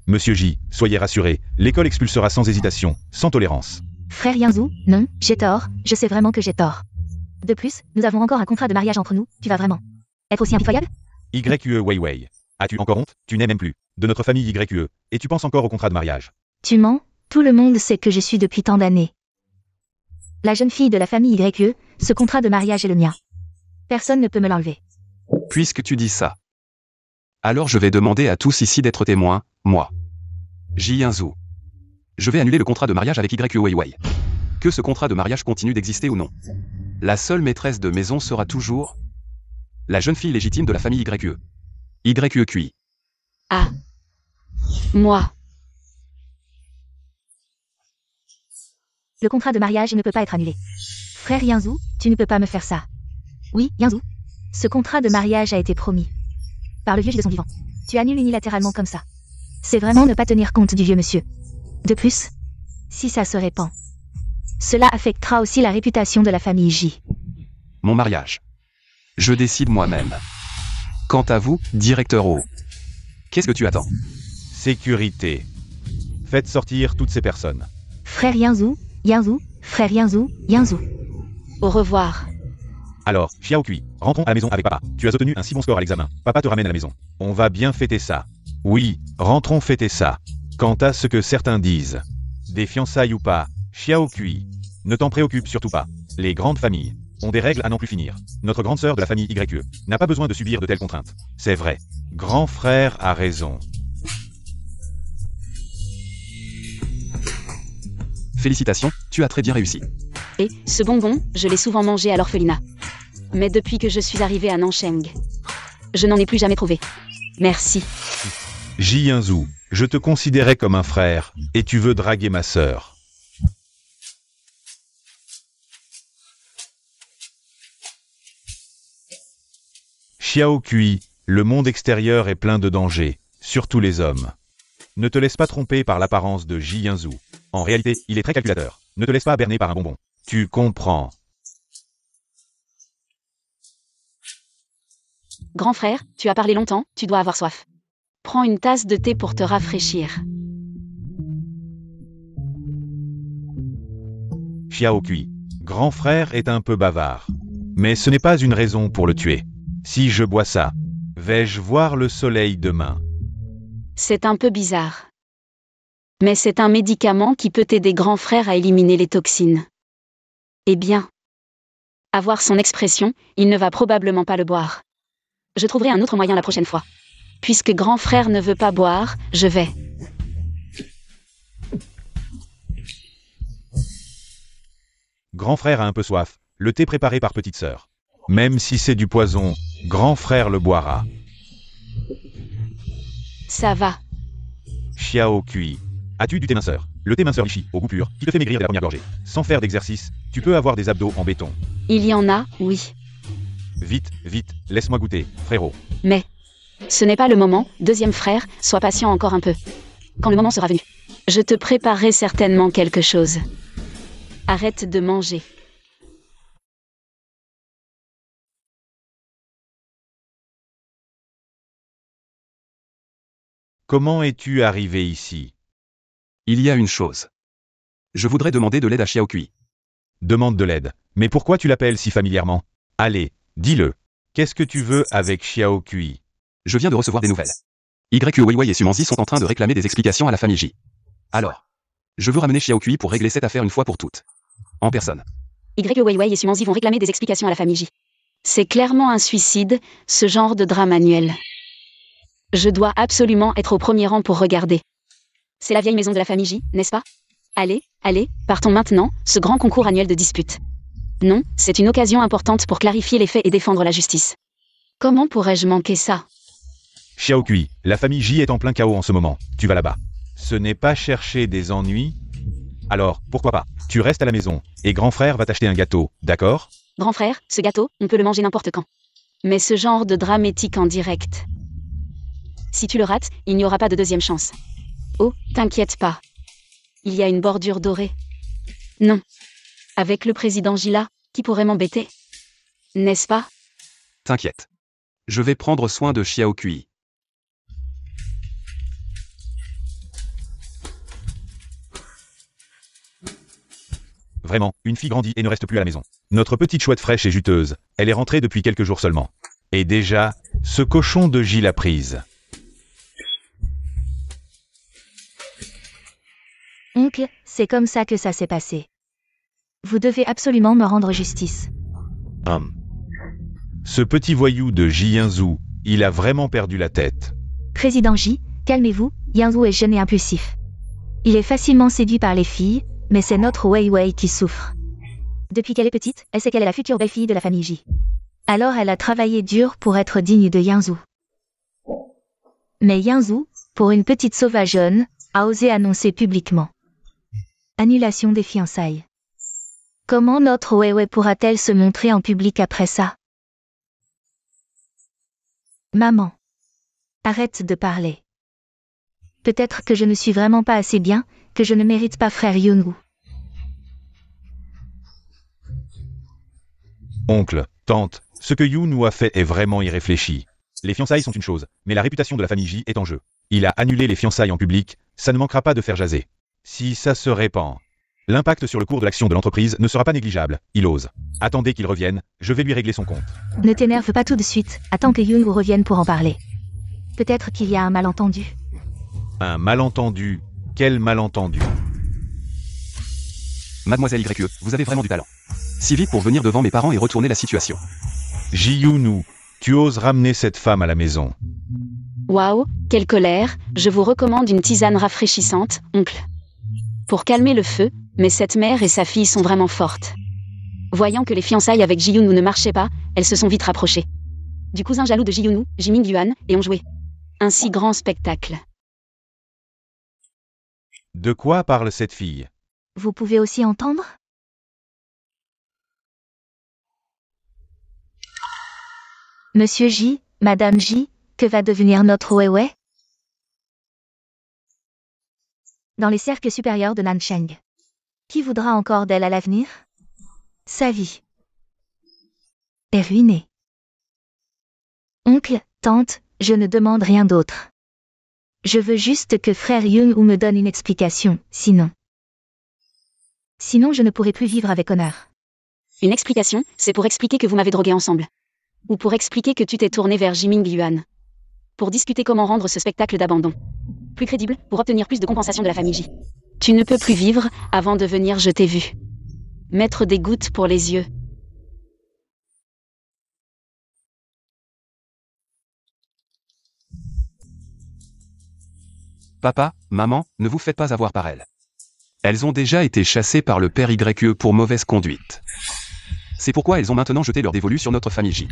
Monsieur J, soyez rassuré, l'école expulsera sans hésitation, sans tolérance. Frère Yanzou, non, j'ai tort, je sais vraiment que j'ai tort. De plus, nous avons encore un contrat de mariage entre nous, tu vas vraiment être aussi impitoyable? YE Weiwei. As-tu encore honte? Tu n'es même plus de notre famille YE, et tu penses encore au contrat de mariage. Tu mens, tout le monde sait que je suis depuis tant d'années. La jeune fille de la famille YE, ce contrat de mariage est le mien. Personne ne peut me l'enlever. Puisque tu dis ça, alors je vais demander à tous ici d'être témoins, moi. Jianzhu. Je vais annuler le contrat de mariage avec YE Weiwei. Que ce contrat de mariage continue d'exister ou non. La seule maîtresse de maison sera toujours la jeune fille légitime de la famille YE. YEQI. Ah. Moi. Le contrat de mariage ne peut pas être annulé. Frère Yanzou, tu ne peux pas me faire ça. Oui, Yanzou. Ce contrat de mariage a été promis. Par le vieux J de son vivant. Tu annules unilatéralement comme ça. C'est vraiment ne pas tenir compte du vieux monsieur. De plus, si ça se répand, cela affectera aussi la réputation de la famille J. Mon mariage. Je décide moi-même. Quant à vous, directeur O, qu'est-ce que tu attends? Sécurité. Faites sortir toutes ces personnes. Frère Yanzou, frère Yanzou. Au revoir. Alors, Xiaokui, rentrons à la maison avec papa. Tu as obtenu un si bon score à l'examen. Papa te ramène à la maison. On va bien fêter ça. Oui, rentrons fêter ça. Quant à ce que certains disent, des fiançailles ou pas, Xiaokui, ne t'en préoccupe surtout pas. Les grandes familles ont des règles à n'en plus finir. Notre grande sœur de la famille YE n'a pas besoin de subir de telles contraintes. C'est vrai. Grand frère a raison. Félicitations, tu as très bien réussi. Et, ce bonbon, je l'ai souvent mangé à l'orphelinat. Mais depuis que je suis arrivé à Nancheng, je n'en ai plus jamais trouvé. Merci. Jianzhu, je te considérais comme un frère, et tu veux draguer ma sœur. Xiaokui, le monde extérieur est plein de dangers, surtout les hommes. Ne te laisse pas tromper par l'apparence de Jianzhu. En réalité, il est très calculateur. Ne te laisse pas berner par un bonbon. Tu comprends. Grand frère, tu as parlé longtemps, tu dois avoir soif. Prends une tasse de thé pour te rafraîchir. Xiaokui, grand frère est un peu bavard. Mais ce n'est pas une raison pour le tuer. Si je bois ça, vais-je voir le soleil demain? C'est un peu bizarre. Mais c'est un médicament qui peut aider grand frère à éliminer les toxines. Eh bien, à voir son expression, il ne va probablement pas le boire. Je trouverai un autre moyen la prochaine fois. Puisque grand frère ne veut pas boire, je vais. Grand frère a un peu soif. le thé préparé par petite sœur. Même si c'est du poison, grand frère le boira. Ça va. Xiao Kui. As-tu du thé minceur? Le thé minceur Lichi, au goût pur, qui te fait maigrir dès la première gorgée. Sans faire d'exercice, tu peux avoir des abdos en béton. Il y en a, oui. Vite, vite, laisse-moi goûter, frérot. Mais ce n'est pas le moment, deuxième frère, sois patient encore un peu. Quand le moment sera venu, je te préparerai certainement quelque chose. Arrête de manger. Comment es-tu arrivé ici? Il y a une chose. Je voudrais demander de l'aide à Xiao Kui. Demande de l'aide. Mais pourquoi tu l'appelles si familièrement? Allez, dis-le. Qu'est-ce que tu veux avec Xiao Kui? Je viens de recevoir des nouvelles. YQ Weiwei et Sumanzi sont en train de réclamer des explications à la famille J. Alors, je veux ramener Xiao Kui pour régler cette affaire une fois pour toutes. En personne. Weiwei et Sumanzi vont réclamer des explications à la famille J. C'est clairement un suicide, ce genre de drame annuel. Je dois absolument être au premier rang pour regarder. C'est la vieille maison de la famille J, n'est-ce pas? Allez, allez, partons maintenant, ce grand concours annuel de disputes. Non, c'est une occasion importante pour clarifier les faits et défendre la justice. Comment pourrais-je manquer ça? Xiao Kui, la famille J est en plein chaos en ce moment. Tu vas là-bas. Ce n'est pas chercher des ennuis? Alors, pourquoi pas? Tu restes à la maison, et grand frère va t'acheter un gâteau, d'accord? Grand frère, ce gâteau, on peut le manger n'importe quand. Mais ce genre de drame éthique en direct. Si tu le rates, il n'y aura pas de deuxième chance. Oh, t'inquiète pas. Il y a une bordure dorée. Non. Avec le président Gila, qui pourrait m'embêter? N'est-ce pas? T'inquiète. Je vais prendre soin de Xiao Kui. Vraiment, une fille grandit et ne reste plus à la maison. Notre petite chouette fraîche et juteuse, elle est rentrée depuis quelques jours seulement. Et déjà, ce cochon de Gilles l'a prise. Oncle, c'est comme ça que ça s'est passé. Vous devez absolument me rendre justice. Ce petit voyou de Ji Yinzhu, il a vraiment perdu la tête. Président J, calmez-vous, Yinzhu est jeune et impulsif. Il est facilement séduit par les filles, mais c'est notre Weiwei qui souffre. Depuis qu'elle est petite, elle sait qu'elle est la future belle-fille de la famille J. Alors elle a travaillé dur pour être digne de Yinzhu. Mais Yinzhu, pour une petite sauvageonne, a osé annoncer publiquement. Annulation des fiançailles. Comment notre Weiwei pourra-t-elle se montrer en public après ça? Maman. Arrête de parler. Peut-être que je ne suis vraiment pas assez bien, que je ne mérite pas frère Yungu. Oncle, tante, ce que Yunu a fait est vraiment irréfléchi. Les fiançailles sont une chose, mais la réputation de la famille J est en jeu. Il a annulé les fiançailles en public, ça ne manquera pas de faire jaser. Si ça se répand, l'impact sur le cours de l'action de l'entreprise ne sera pas négligeable, il ose. Attendez qu'il revienne, je vais lui régler son compte. Ne t'énerve pas tout de suite, attends que Yungu revienne pour en parler. Peut-être qu'il y a un malentendu. Un malentendu? Quel malentendu? Mademoiselle YE, vous avez vraiment du talent. Si vite pour venir devant mes parents et retourner la situation. Ji-Yunu, tu oses ramener cette femme à la maison. Waouh, quelle colère, je vous recommande une tisane rafraîchissante, oncle. Pour calmer le feu, mais cette mère et sa fille sont vraiment fortes. Voyant que les fiançailles avec Ji-Yunu ne marchaient pas, elles se sont vite rapprochées. Du cousin jaloux de Ji-Yunu, Jiming Yuan, et ont joué. Un si grand spectacle. De quoi parle cette fille? Vous pouvez aussi entendre? Monsieur J, Madame J, que va devenir notre Weiwei? Dans les cercles supérieurs de Nancheng. Qui voudra encore d'elle à l'avenir? Sa vie est ruinée. Oncle, tante, je ne demande rien d'autre. Je veux juste que frère Yungu me donne une explication, sinon je ne pourrai plus vivre avec honneur. Une explication, c'est pour expliquer que vous m'avez drogué ensemble. Ou pour expliquer que tu t'es tourné vers Jiming Yuan. Pour discuter comment rendre ce spectacle d'abandon plus crédible, pour obtenir plus de compensation de la famille J. Tu ne peux plus vivre avant de venir, je t'ai vu. Mettre des gouttes pour les yeux. Papa, maman, ne vous faites pas avoir par elles. Elles ont déjà été chassées par le père YE pour mauvaise conduite. C'est pourquoi elles ont maintenant jeté leur dévolu sur notre famille J.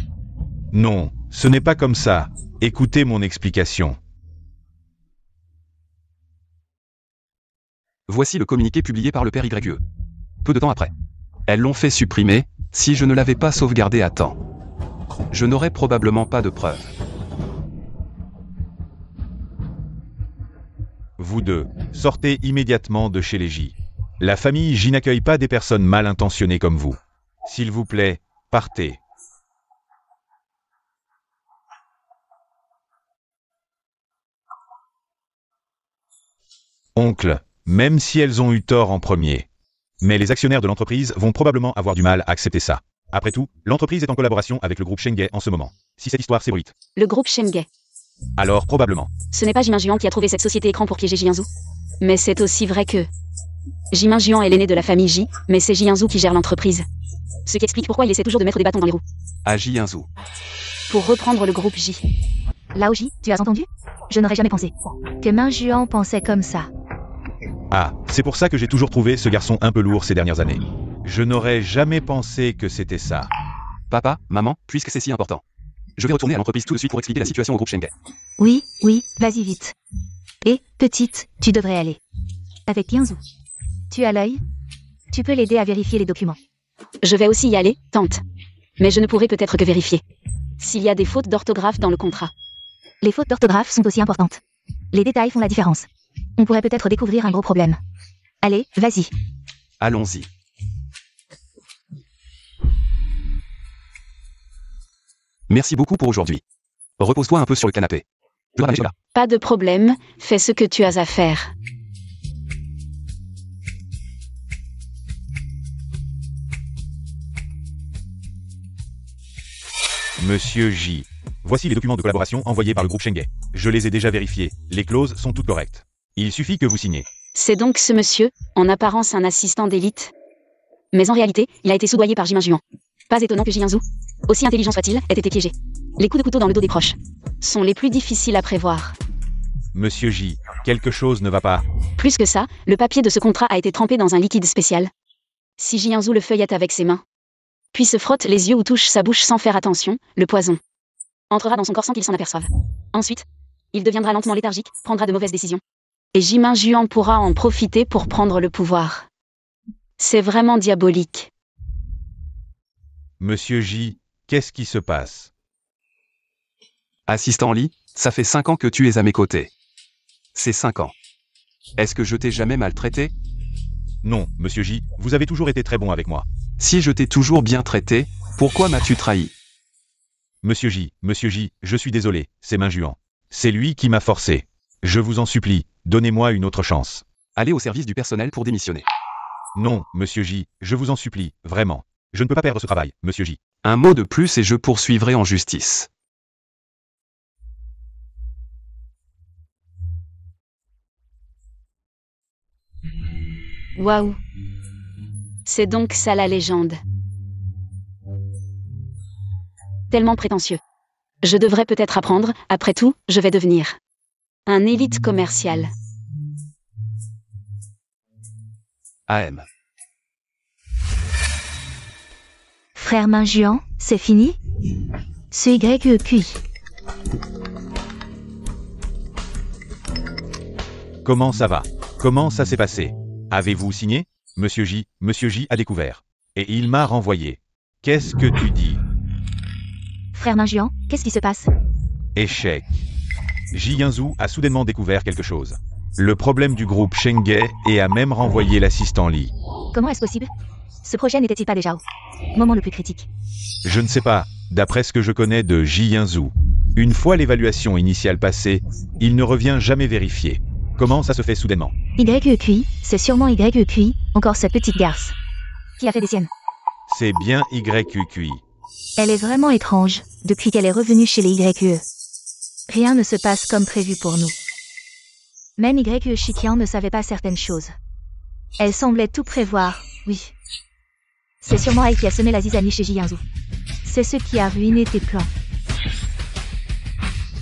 Non, ce n'est pas comme ça. Écoutez mon explication. Voici le communiqué publié par le père YE. Peu de temps après. Elles l'ont fait supprimer, si je ne l'avais pas sauvegardé à temps. Je n'aurais probablement pas de preuves. Vous deux, sortez immédiatement de chez les J. La famille J n'accueille pas des personnes mal intentionnées comme vous. S'il vous plaît, partez. Oncle, même si elles ont eu tort en premier. Mais les actionnaires de l'entreprise vont probablement avoir du mal à accepter ça. Après tout, l'entreprise est en collaboration avec le groupe Shengay en ce moment. Si cette histoire s'ébruite, Le groupe Shengay. alors probablement. Ce n'est pas Jimin Juan qui a trouvé cette société écran pour piéger Jianzhu. Mais c'est aussi vrai que... Jimin Juan est l'aîné de la famille J, mais c'est Jianzhu qui gère l'entreprise. Ce qui explique pourquoi il essaie toujours de mettre des bâtons dans les roues. À Jianzhu. Pour reprendre le groupe J. Laoji, tu as entendu? Je n'aurais jamais pensé que Min Juan pensait comme ça. Ah, c'est pour ça que j'ai toujours trouvé ce garçon un peu lourd ces dernières années. Je n'aurais jamais pensé que c'était ça. Papa, maman, puisque c'est si important. Je vais retourner à l'entreprise tout de suite pour expliquer la situation au groupe Shengay. Oui, vas-y vite. Et, petite, tu devrais aller. Avec Jianzhu. Tu as l'œil? Tu peux l'aider à vérifier les documents. Je vais aussi y aller, tante. Mais je ne pourrai peut-être que vérifier. S'il y a des fautes d'orthographe dans le contrat. Les fautes d'orthographe sont aussi importantes. Les détails font la différence. On pourrait peut-être découvrir un gros problème. Allez, vas-y. Allons-y. Merci beaucoup pour aujourd'hui. Repose-toi un peu sur le canapé. Je ramène cela. Pas de problème, fais ce que tu as à faire. Monsieur J. Voici les documents de collaboration envoyés par le groupe Shengay. Je les ai déjà vérifiés. Les clauses sont toutes correctes. Il suffit que vous signiez. C'est donc ce monsieur, en apparence un assistant d'élite. Mais en réalité, il a été soudoyé par Jimin Juan. Pas étonnant que Jianzhu, aussi intelligent soit-il, ait été piégé. Les coups de couteau dans le dos des proches sont les plus difficiles à prévoir. Monsieur J, quelque chose ne va pas. Plus que ça, le papier de ce contrat a été trempé dans un liquide spécial. Si Jianzhu le feuillette avec ses mains, puis se frotte les yeux ou touche sa bouche sans faire attention, le poison entrera dans son corps sans qu'il s'en aperçoive. Ensuite, il deviendra lentement léthargique, prendra de mauvaises décisions. Et Jimin Juan pourra en profiter pour prendre le pouvoir. C'est vraiment diabolique. Monsieur J, qu'est-ce qui se passe? Assistant Lee, ça fait 5 ans que tu es à mes côtés. C'est 5 ans. Est-ce que je t'ai jamais maltraité? Non, monsieur J, vous avez toujours été très bon avec moi. Si je t'ai toujours bien traité, pourquoi m'as-tu trahi? Monsieur J, je suis désolé, c'est Min Juan. C'est lui qui m'a forcé. Je vous en supplie, donnez-moi une autre chance. Allez au service du personnel pour démissionner. Non, monsieur J, je vous en supplie, vraiment. Je ne peux pas perdre ce travail, monsieur J. Un mot de plus et je poursuivrai en justice. Waouh. C'est donc ça la légende. Tellement prétentieux. Je devrais peut-être apprendre, après tout, je vais devenir un élite commercial. AM. Frère Min Juan, c'est fini? Ce YEQI. Comment ça va? Comment ça s'est passé? Avez-vous signé? Monsieur J a découvert. Et il m'a renvoyé. Qu'est-ce que tu dis? Frère Min Juan, qu'est-ce qui se passe? Échec. Jianzhu a soudainement découvert quelque chose. Le problème du groupe Shengay et a même renvoyé l'assistant Lee. Comment est-ce possible? Ce projet n'était-il pas déjà au moment le plus critique? Je ne sais pas, d'après ce que je connais de Jianzhu. Une fois l'évaluation initiale passée, il ne revient jamais vérifier. Comment ça se fait soudainement? YEQI, c'est sûrement YEQI, encore cette petite garce. Qui a fait des siennes? C'est bien YQQI. Elle est vraiment étrange, depuis qu'elle est revenue chez les YE. Rien ne se passe comme prévu pour nous. Même YE Shikian ne savait pas certaines choses. Elle semblait tout prévoir, oui. C'est sûrement elle qui a semé la zizanie chez Jianzhu. C'est ce qui a ruiné tes plans.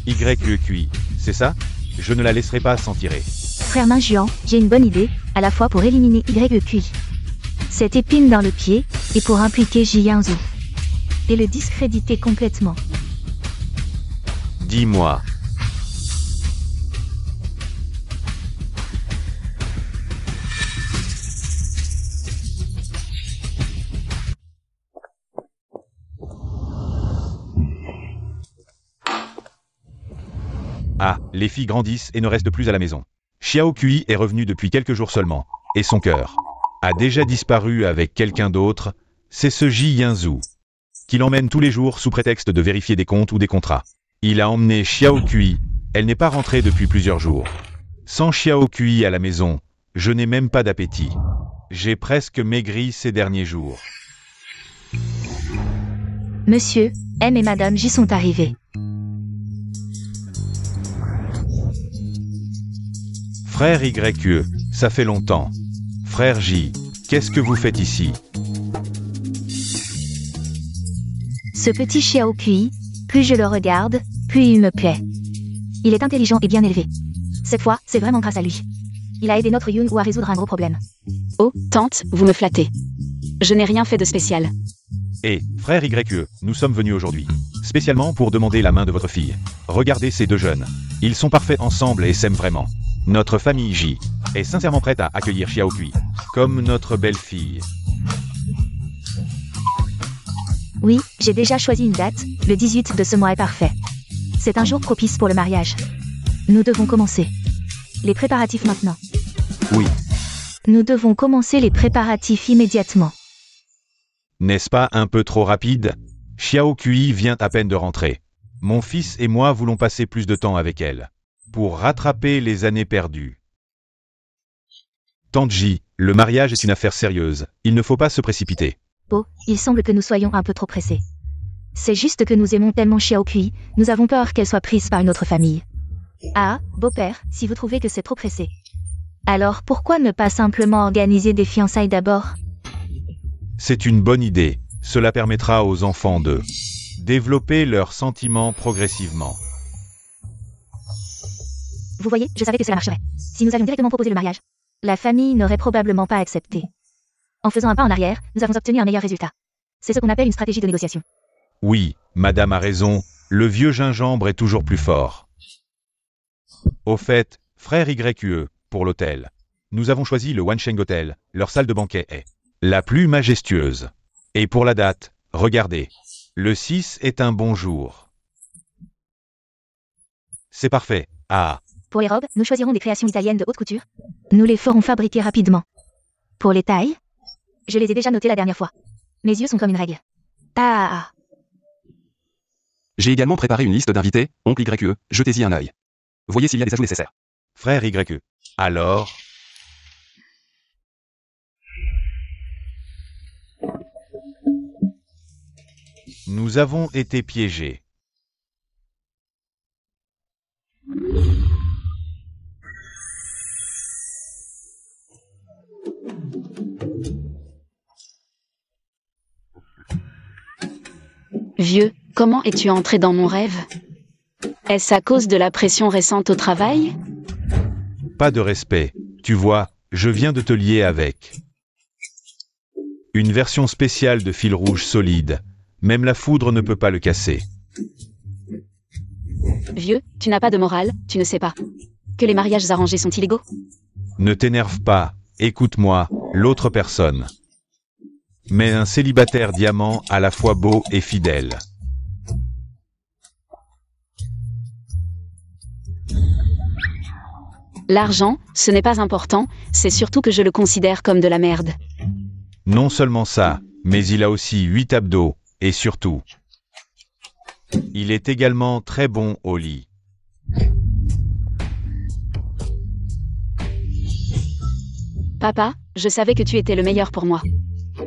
YQQI, c'est ça? Je ne la laisserai pas s'en tirer. Frère Min Juan, j'ai une bonne idée, à la fois pour éliminer YEQI. Cette épine dans le pied, et pour impliquer Ji Yanzhu et le discréditer complètement. Dis-moi. Ah, les filles grandissent et ne restent plus à la maison. Xiao Kui est revenu depuis quelques jours seulement, et son cœur a déjà disparu avec quelqu'un d'autre, c'est ce Ji Yanzhu, qui l'emmène tous les jours sous prétexte de vérifier des comptes ou des contrats. Il a emmené Xiao Kui, elle n'est pas rentrée depuis plusieurs jours. Sans Xiao Kui à la maison, je n'ai même pas d'appétit. J'ai presque maigri ces derniers jours. Monsieur, M et Madame J sont arrivés. Frère YE, ça fait longtemps. Frère J, qu'est-ce que vous faites ici? Ce petit Xiao Kui, plus je le regarde, plus il me plaît. Il est intelligent et bien élevé. Cette fois, c'est vraiment grâce à lui. Il a aidé notre Yoon-woo à résoudre un gros problème. Oh, tante, vous me flattez. Je n'ai rien fait de spécial. Et, frère YE, nous sommes venus aujourd'hui, spécialement pour demander la main de votre fille. Regardez ces deux jeunes. Ils sont parfaits ensemble et s'aiment vraiment. Notre famille J est sincèrement prête à accueillir Xiao Kui comme notre belle-fille. Oui, j'ai déjà choisi une date, le 18 de ce mois est parfait. C'est un jour propice pour le mariage. Nous devons commencer. Les préparatifs maintenant. Oui. Nous devons commencer les préparatifs immédiatement. N'est-ce pas un peu trop rapide? Xiao Kui vient à peine de rentrer. Mon fils et moi voulons passer plus de temps avec elle, pour rattraper les années perdues. Tante J, le mariage est une affaire sérieuse, il ne faut pas se précipiter. Oh, il semble que nous soyons un peu trop pressés. C'est juste que nous aimons tellement Xiao Kui, nous avons peur qu'elle soit prise par une autre famille. Ah, beau-père, si vous trouvez que c'est trop pressé. Alors pourquoi ne pas simplement organiser des fiançailles d'abord? C'est une bonne idée, cela permettra aux enfants de développer leurs sentiments progressivement. Vous voyez, je savais que cela marcherait. Si nous avions directement proposé le mariage, la famille n'aurait probablement pas accepté. En faisant un pas en arrière, nous avons obtenu un meilleur résultat. C'est ce qu'on appelle une stratégie de négociation. Oui, madame a raison, le vieux gingembre est toujours plus fort. Au fait, frère YE, pour l'hôtel, nous avons choisi le Wansheng Hotel, leur salle de banquet est la plus majestueuse. Et pour la date, regardez, le 6 est un bon jour. C'est parfait, ah. Pour les robes, nous choisirons des créations italiennes de haute couture. Nous les ferons fabriquer rapidement. Pour les tailles, je les ai déjà notées la dernière fois. Mes yeux sont comme une règle. Ah. J'ai également préparé une liste d'invités, oncle YE, jetez-y un œil. Voyez s'il y a des ajouts nécessaires. Frère YE. Alors? Nous avons été piégés. Vieux, comment es-tu entré dans mon rêve? Est-ce à cause de la pression récente au travail? Pas de respect, tu vois, je viens de te lier avec une version spéciale de fil rouge solide. Même la foudre ne peut pas le casser. Vieux, tu n'as pas de morale, tu ne sais pas que les mariages arrangés sont illégaux? Ne t'énerve pas, écoute-moi, l'autre personne. Mais un célibataire diamant à la fois beau et fidèle. L'argent, ce n'est pas important, c'est surtout que je le considère comme de la merde. Non seulement ça, mais il a aussi 8 abdos, et surtout, il est également très bon au lit. Papa, je savais que tu étais le meilleur pour moi.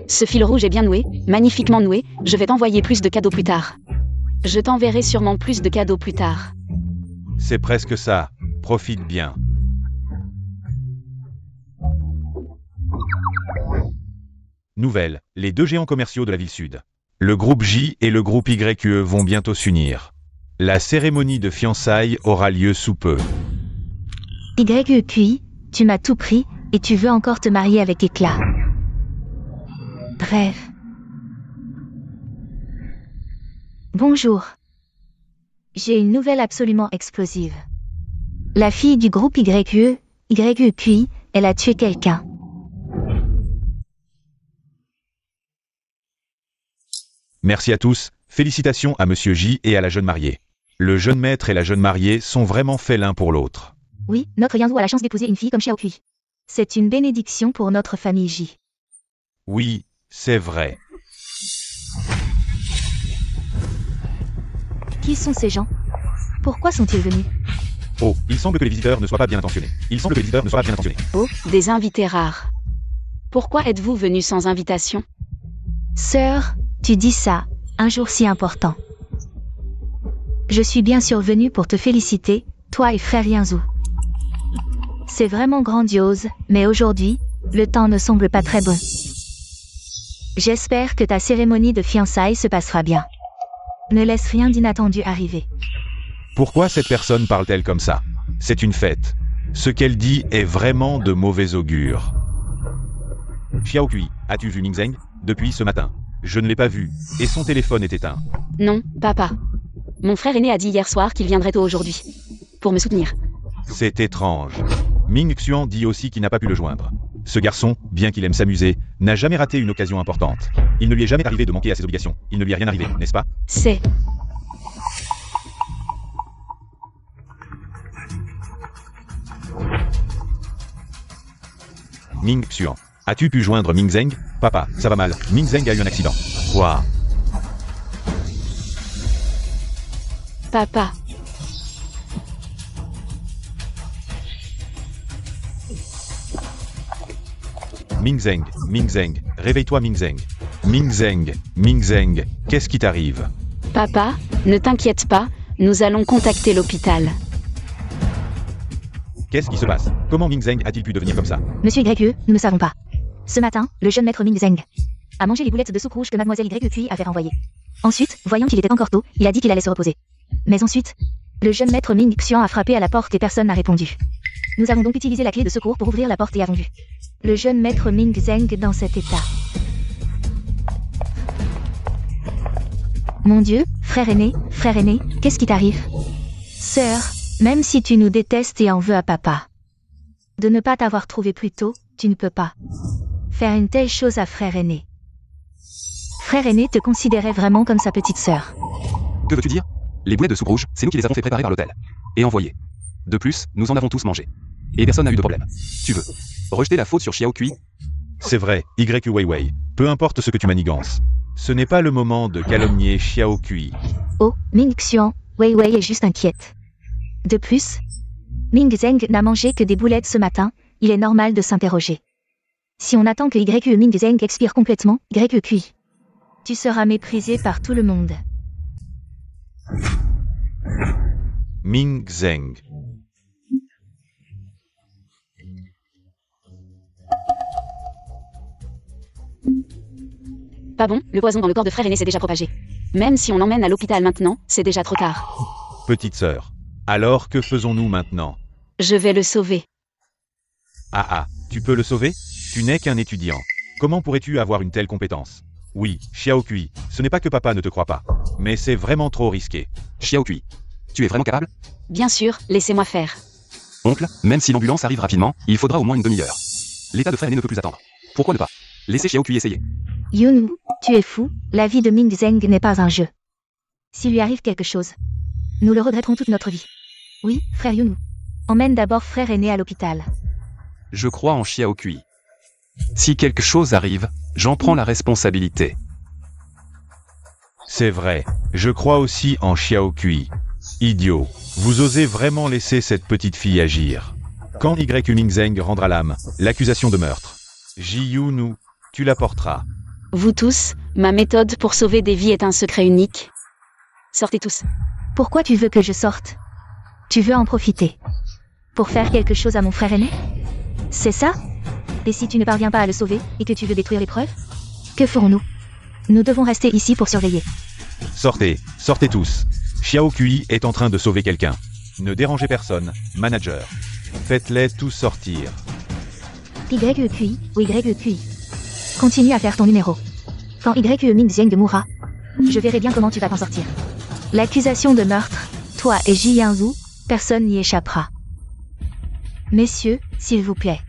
Ce fil rouge est bien noué, magnifiquement noué, je vais t'envoyer plus de cadeaux plus tard. Je t'enverrai sûrement plus de cadeaux plus tard. C'est presque ça, profite bien. Nouvelle, les deux géants commerciaux de la ville sud. Le groupe J et le groupe YE vont bientôt s'unir. La cérémonie de fiançailles aura lieu sous peu. YEQI, tu m'as tout pris, et tu veux encore te marier avec éclat. Bref, Bonjour. J'ai une nouvelle absolument explosive. La fille du groupe YEQI, elle a tué quelqu'un. Merci à tous, félicitations à Monsieur J et à la jeune mariée. Le jeune maître et la jeune mariée sont vraiment faits l'un pour l'autre. Oui, notre Yanzhou a la chance d'épouser une fille comme Xiaokui. C'est une bénédiction pour notre famille J. Oui, c'est vrai. Qui sont ces gens? Pourquoi sont-ils venus? Oh, il semble que les visiteurs ne soient pas bien intentionnés. Oh, des invités rares. Pourquoi êtes-vous venu sans invitation? Sœur, tu dis ça, un jour si important. Je suis bien sûr venu pour te féliciter, toi et frère Yanzhou. C'est vraiment grandiose, mais aujourd'hui, le temps ne semble pas très bon. J'espère que ta cérémonie de fiançailles se passera bien. Ne laisse rien d'inattendu arriver. Pourquoi cette personne parle-t-elle comme ça? C'est une fête. Ce qu'elle dit est vraiment de mauvais augure. Xiaokui, as-tu vu Mingzeng? Depuis ce matin. Je ne l'ai pas vu, et son téléphone est éteint. Non, papa. Mon frère aîné a dit hier soir qu'il viendrait tôt aujourd'hui. Pour me soutenir. C'est étrange. Ming Xuan dit aussi qu'il n'a pas pu le joindre. Ce garçon, bien qu'il aime s'amuser, n'a jamais raté une occasion importante. Il ne lui est jamais arrivé de manquer à ses obligations. Il ne lui est rien arrivé, n'est-ce pas? C'est... Ming Xuan. As-tu pu joindre Mingzeng? Papa, ça va mal. Mingzeng a eu un accident. Quoi? Papa. Mingzeng, réveille-toi Mingzeng. Mingzeng, qu'est-ce qui t'arrive? Papa, ne t'inquiète pas, nous allons contacter l'hôpital. Qu'est-ce qui se passe? Comment Mingzeng a-t-il pu devenir comme ça? Monsieur YE, nous ne savons pas. Ce matin, le jeune maître Mingzeng a mangé les boulettes de soupe rouge que mademoiselle YEQI avait renvoyées. Ensuite, voyant qu'il était encore tôt, il a dit qu'il allait se reposer. Mais ensuite, le jeune maître Ming Xian a frappé à la porte et personne n'a répondu. Nous avons donc utilisé la clé de secours pour ouvrir la porte et avons vu le jeune maître Mingzeng dans cet état. Mon Dieu, frère aîné, qu'est-ce qui t'arrive? Sœur, même si tu nous détestes et en veux à papa, de ne pas t'avoir trouvé plus tôt, tu ne peux pas faire une telle chose à frère aîné. Frère aîné te considérait vraiment comme sa petite sœur. Que veux-tu dire? Les boulettes de soupe rouge, c'est nous qui les avons fait préparer par l'hôtel. Et envoyer. De plus, nous en avons tous mangé. Et personne n'a eu de problème. Tu veux rejeter la faute sur Xiaokui? C'est vrai, YQ Weiwei. Peu importe ce que tu manigances. Ce n'est pas le moment de calomnier Xiaokui. Oh, Ming Xian, Weiwei est juste inquiète. De plus, Mingzeng n'a mangé que des boulettes ce matin, il est normal de s'interroger. Si on attend que YE Mingzeng expire complètement, YEQI, tu seras méprisé par tout le monde. Mingzeng. Pas bon, le poison dans le corps de frère aîné s'est déjà propagé. Même si on l'emmène à l'hôpital maintenant, c'est déjà trop tard. Petite sœur. Alors que faisons-nous maintenant? Je vais le sauver. Ah, tu peux le sauver? Tu n'es qu'un étudiant. Comment pourrais-tu avoir une telle compétence? Oui, Xiaokui, ce n'est pas que papa ne te croit pas. Mais c'est vraiment trop risqué. Xiaokui, tu es vraiment capable? Bien sûr, laissez-moi faire. Oncle, même si l'ambulance arrive rapidement, il faudra au moins une demi-heure. L'état de frère aîné ne peut plus attendre. Pourquoi ne pas laisser Xiaokui essayer? Yunu, tu es fou, la vie de Mingzeng n'est pas un jeu. S'il lui arrive quelque chose, nous le regretterons toute notre vie. Oui, frère Yunu. Emmène d'abord frère aîné à l'hôpital. Je crois en Xiaokui. Si quelque chose arrive, j'en prends la responsabilité. C'est vrai, je crois aussi en Xiaokui. Idiot, vous osez vraiment laisser cette petite fille agir. Quand YU Mingzeng rendra l'âme, l'accusation de meurtre, Ji-Yunu, tu la porteras. Vous tous, ma méthode pour sauver des vies est un secret unique. Sortez tous. Pourquoi tu veux que je sorte? Tu veux en profiter pour faire quelque chose à mon frère aîné? C'est ça? Et si tu ne parviens pas à le sauver, et que tu veux détruire les preuves? Que ferons-nous? Nous devons rester ici pour surveiller. Sortez tous. Xiaokui est en train de sauver quelqu'un. Ne dérangez personne, manager. Faites-les tous sortir. YEQI, ou YEQI. Continue à faire ton numéro. Quand YE Mingzeng mourra, Je verrai bien comment tu vas t'en sortir. L'accusation de meurtre, toi et Ji Yanzhu, personne n'y échappera. Messieurs, s'il vous plaît.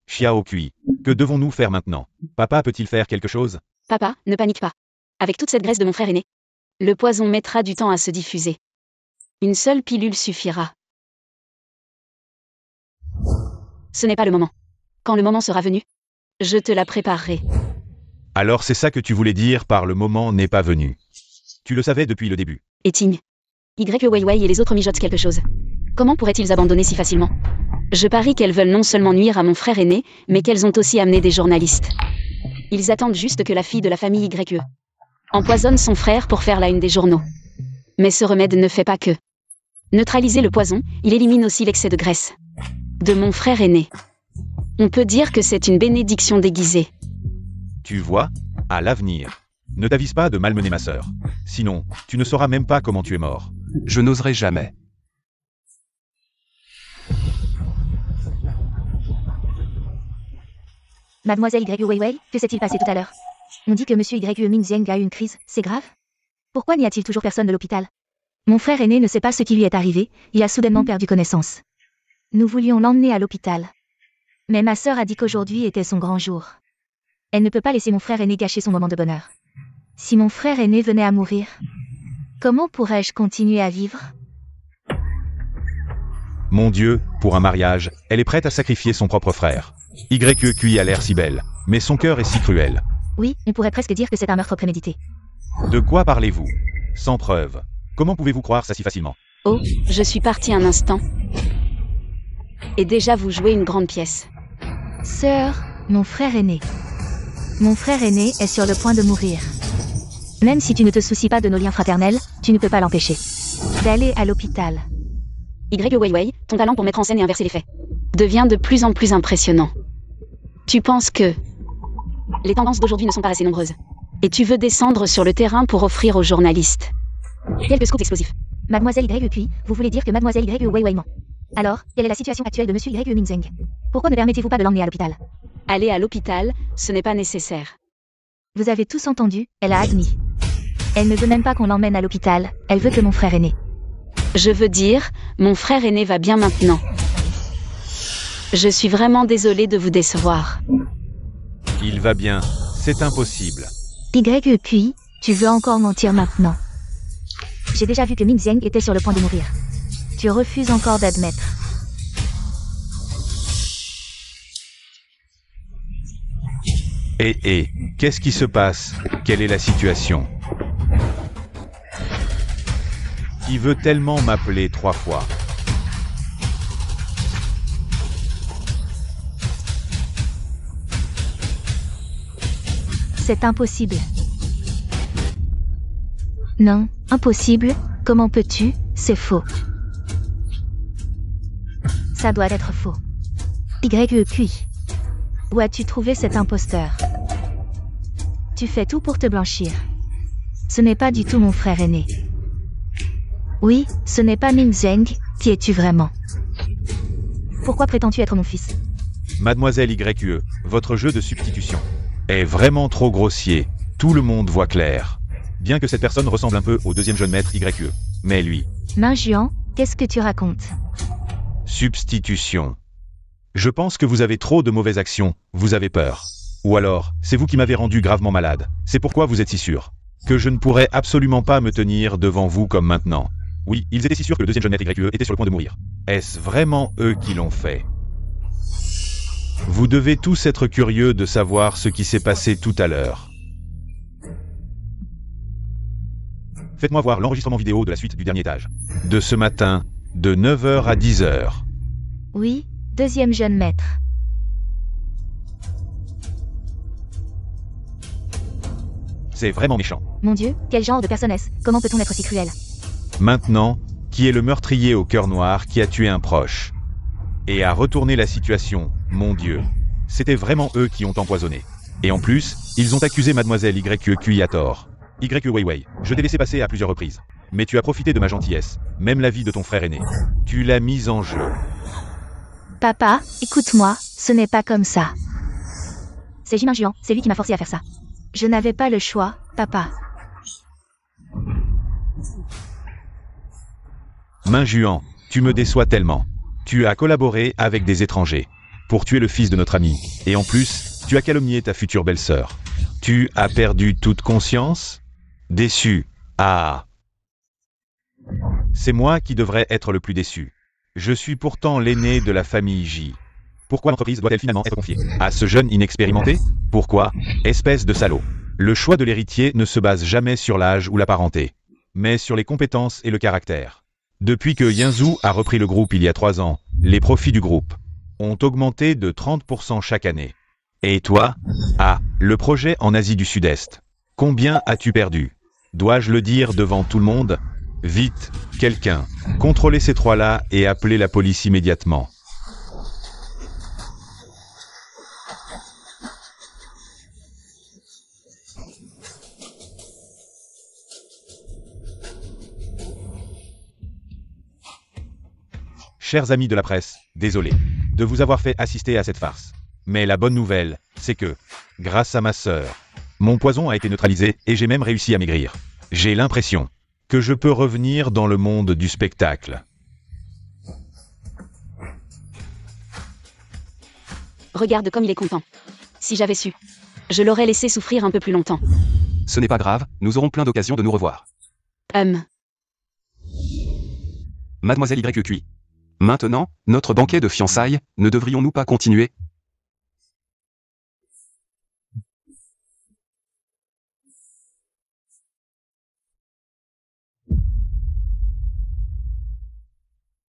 Xiao Kui, que devons-nous faire maintenant? Papa peut-il faire quelque chose? Papa, ne panique pas. Avec toute cette graisse de mon frère aîné, le poison mettra du temps à se diffuser. Une seule pilule suffira. Ce n'est pas le moment. Quand le moment sera venu, je te la préparerai. Alors c'est ça que tu voulais dire par le moment n'est pas venu. Tu le savais depuis le début. Et Ting, Y Weiwei et les autres mijotent quelque chose. Comment pourraient-ils abandonner si facilement? Je parie qu'elles veulent non seulement nuire à mon frère aîné, mais qu'elles ont aussi amené des journalistes. Ils attendent juste que la fille de la famille YE empoisonne son frère pour faire la une des journaux. Mais ce remède ne fait pas que neutraliser le poison, il élimine aussi l'excès de graisse de mon frère aîné. On peut dire que c'est une bénédiction déguisée. Tu vois, à l'avenir, ne t'avise pas de malmener ma sœur. Sinon, tu ne sauras même pas comment tu es mort. Je n'oserai jamais. Mademoiselle Y Weiwei, que s'est-il passé tout à l'heure? On dit que monsieur Y Mingzheng a eu une crise, c'est grave? Pourquoi n'y a-t-il toujours personne de l'hôpital? Mon frère aîné ne sait pas ce qui lui est arrivé, il a soudainement perdu connaissance. Nous voulions l'emmener à l'hôpital. Mais ma sœur a dit qu'aujourd'hui était son grand jour. Elle ne peut pas laisser mon frère aîné gâcher son moment de bonheur. Si mon frère aîné venait à mourir, comment pourrais-je continuer à vivre? Mon Dieu, pour un mariage, elle est prête à sacrifier son propre frère. YQI a l'air si belle, mais son cœur est si cruel. Oui, on pourrait presque dire que c'est un meurtre prémédité. De quoi parlez-vous? Sans preuve. Comment pouvez-vous croire ça si facilement? Oh, je suis partie un instant. Et déjà vous jouez une grande pièce. Sœur, mon frère aîné. Mon frère aîné est sur le point de mourir. Même si tu ne te soucies pas de nos liens fraternels, tu ne peux pas l'empêcher d'aller à l'hôpital. Y Weiwei, ton talent pour mettre en scène et inverser les faits devient de plus en plus impressionnant. Tu penses que les tendances d'aujourd'hui ne sont pas assez nombreuses. Et tu veux descendre sur le terrain pour offrir aux journalistes quelques scoops explosifs. Mademoiselle YQI, vous voulez dire que Mademoiselle Y Weiwei ment. Alors, quelle est la situation actuelle de monsieur Y Mingzheng? Pourquoi ne permettez-vous pas de l'emmener à l'hôpital? Aller à l'hôpital, ce n'est pas nécessaire. Vous avez tous entendu, elle a admis. Elle ne veut même pas qu'on l'emmène à l'hôpital, elle veut que mon frère aîné. Je veux dire, mon frère aîné va bien maintenant. Je suis vraiment désolée de vous décevoir. Il va bien, c'est impossible. YQI, tu veux encore mentir maintenant? J'ai déjà vu que Mingzheng était sur le point de mourir. Tu refuses encore d'admettre. Qu'est-ce qui se passe? Quelle est la situation? Il veut tellement m'appeler 3 fois. C'est impossible. Non, impossible, comment peux-tu? C'est faux. Ça doit être faux. YQI. Où as-tu trouvé cet imposteur? Tu fais tout pour te blanchir. Ce n'est pas du tout mon frère aîné. Oui, ce n'est pas Mingzheng, qui es-tu vraiment? Pourquoi prétends-tu être mon fils? Mademoiselle YE, votre jeu de substitution est vraiment trop grossier. Tout le monde voit clair. Bien que cette personne ressemble un peu au deuxième jeune maître YE. Mais lui... Minjuan, qu'est-ce que tu racontes? Substitution. Je pense que vous avez trop de mauvaises actions, vous avez peur. Ou alors, c'est vous qui m'avez rendu gravement malade. C'est pourquoi vous êtes si sûr que je ne pourrais absolument pas me tenir devant vous comme maintenant. Oui, ils étaient si sûrs que le deuxième jeune maître YE était sur le point de mourir. Est-ce vraiment eux qui l'ont fait? Vous devez tous être curieux de savoir ce qui s'est passé tout à l'heure. Faites-moi voir l'enregistrement vidéo de la suite du dernier étage. De ce matin, de 9h à 10h. Oui, deuxième jeune maître. C'est vraiment méchant. Mon Dieu, quel genre de personne est-ce? Comment peut-on être si cruel? Maintenant, qui est le meurtrier au cœur noir qui a tué un proche? Et a retourné la situation, mon Dieu. C'était vraiment eux qui ont empoisonné. Et en plus, ils ont accusé mademoiselle YQI à tort. YE Weiwei, je t'ai laissé passer à plusieurs reprises. Mais tu as profité de ma gentillesse, même la vie de ton frère aîné. Tu l'as mise en jeu. Papa, écoute-moi, ce n'est pas comme ça. c'est Jimin Juan, c'est lui qui m'a forcé à faire ça. Je n'avais pas le choix, papa. Min Juan, tu me déçois tellement. Tu as collaboré avec des étrangers pour tuer le fils de notre ami. Et en plus, tu as calomnié ta future belle-sœur. Tu as perdu toute conscience? Déçu. Ah. C'est moi qui devrais être le plus déçu. Je suis pourtant l'aîné de la famille J. Pourquoi l'entreprise doit-elle finalement être confiée à ce jeune inexpérimenté? Pourquoi? Espèce de salaud. Le choix de l'héritier ne se base jamais sur l'âge ou la parenté, mais sur les compétences et le caractère. Depuis que Yanzhou a repris le groupe il y a 3 ans, les profits du groupe ont augmenté de 30% chaque année. Et toi? Ah, le projet en Asie du Sud-Est. Combien as-tu perdu? Dois-je le dire devant tout le monde? Vite, quelqu'un, contrôlez ces 3-là et appelez la police immédiatement. Chers amis de la presse, désolé de vous avoir fait assister à cette farce. Mais la bonne nouvelle, c'est que, grâce à ma sœur, mon poison a été neutralisé et j'ai même réussi à maigrir. J'ai l'impression que je peux revenir dans le monde du spectacle. Regarde comme il est content. Si j'avais su, je l'aurais laissé souffrir un peu plus longtemps. Ce n'est pas grave, nous aurons plein d'occasions de nous revoir. Mademoiselle YQI. Maintenant, notre banquet de fiançailles, ne devrions-nous pas continuer?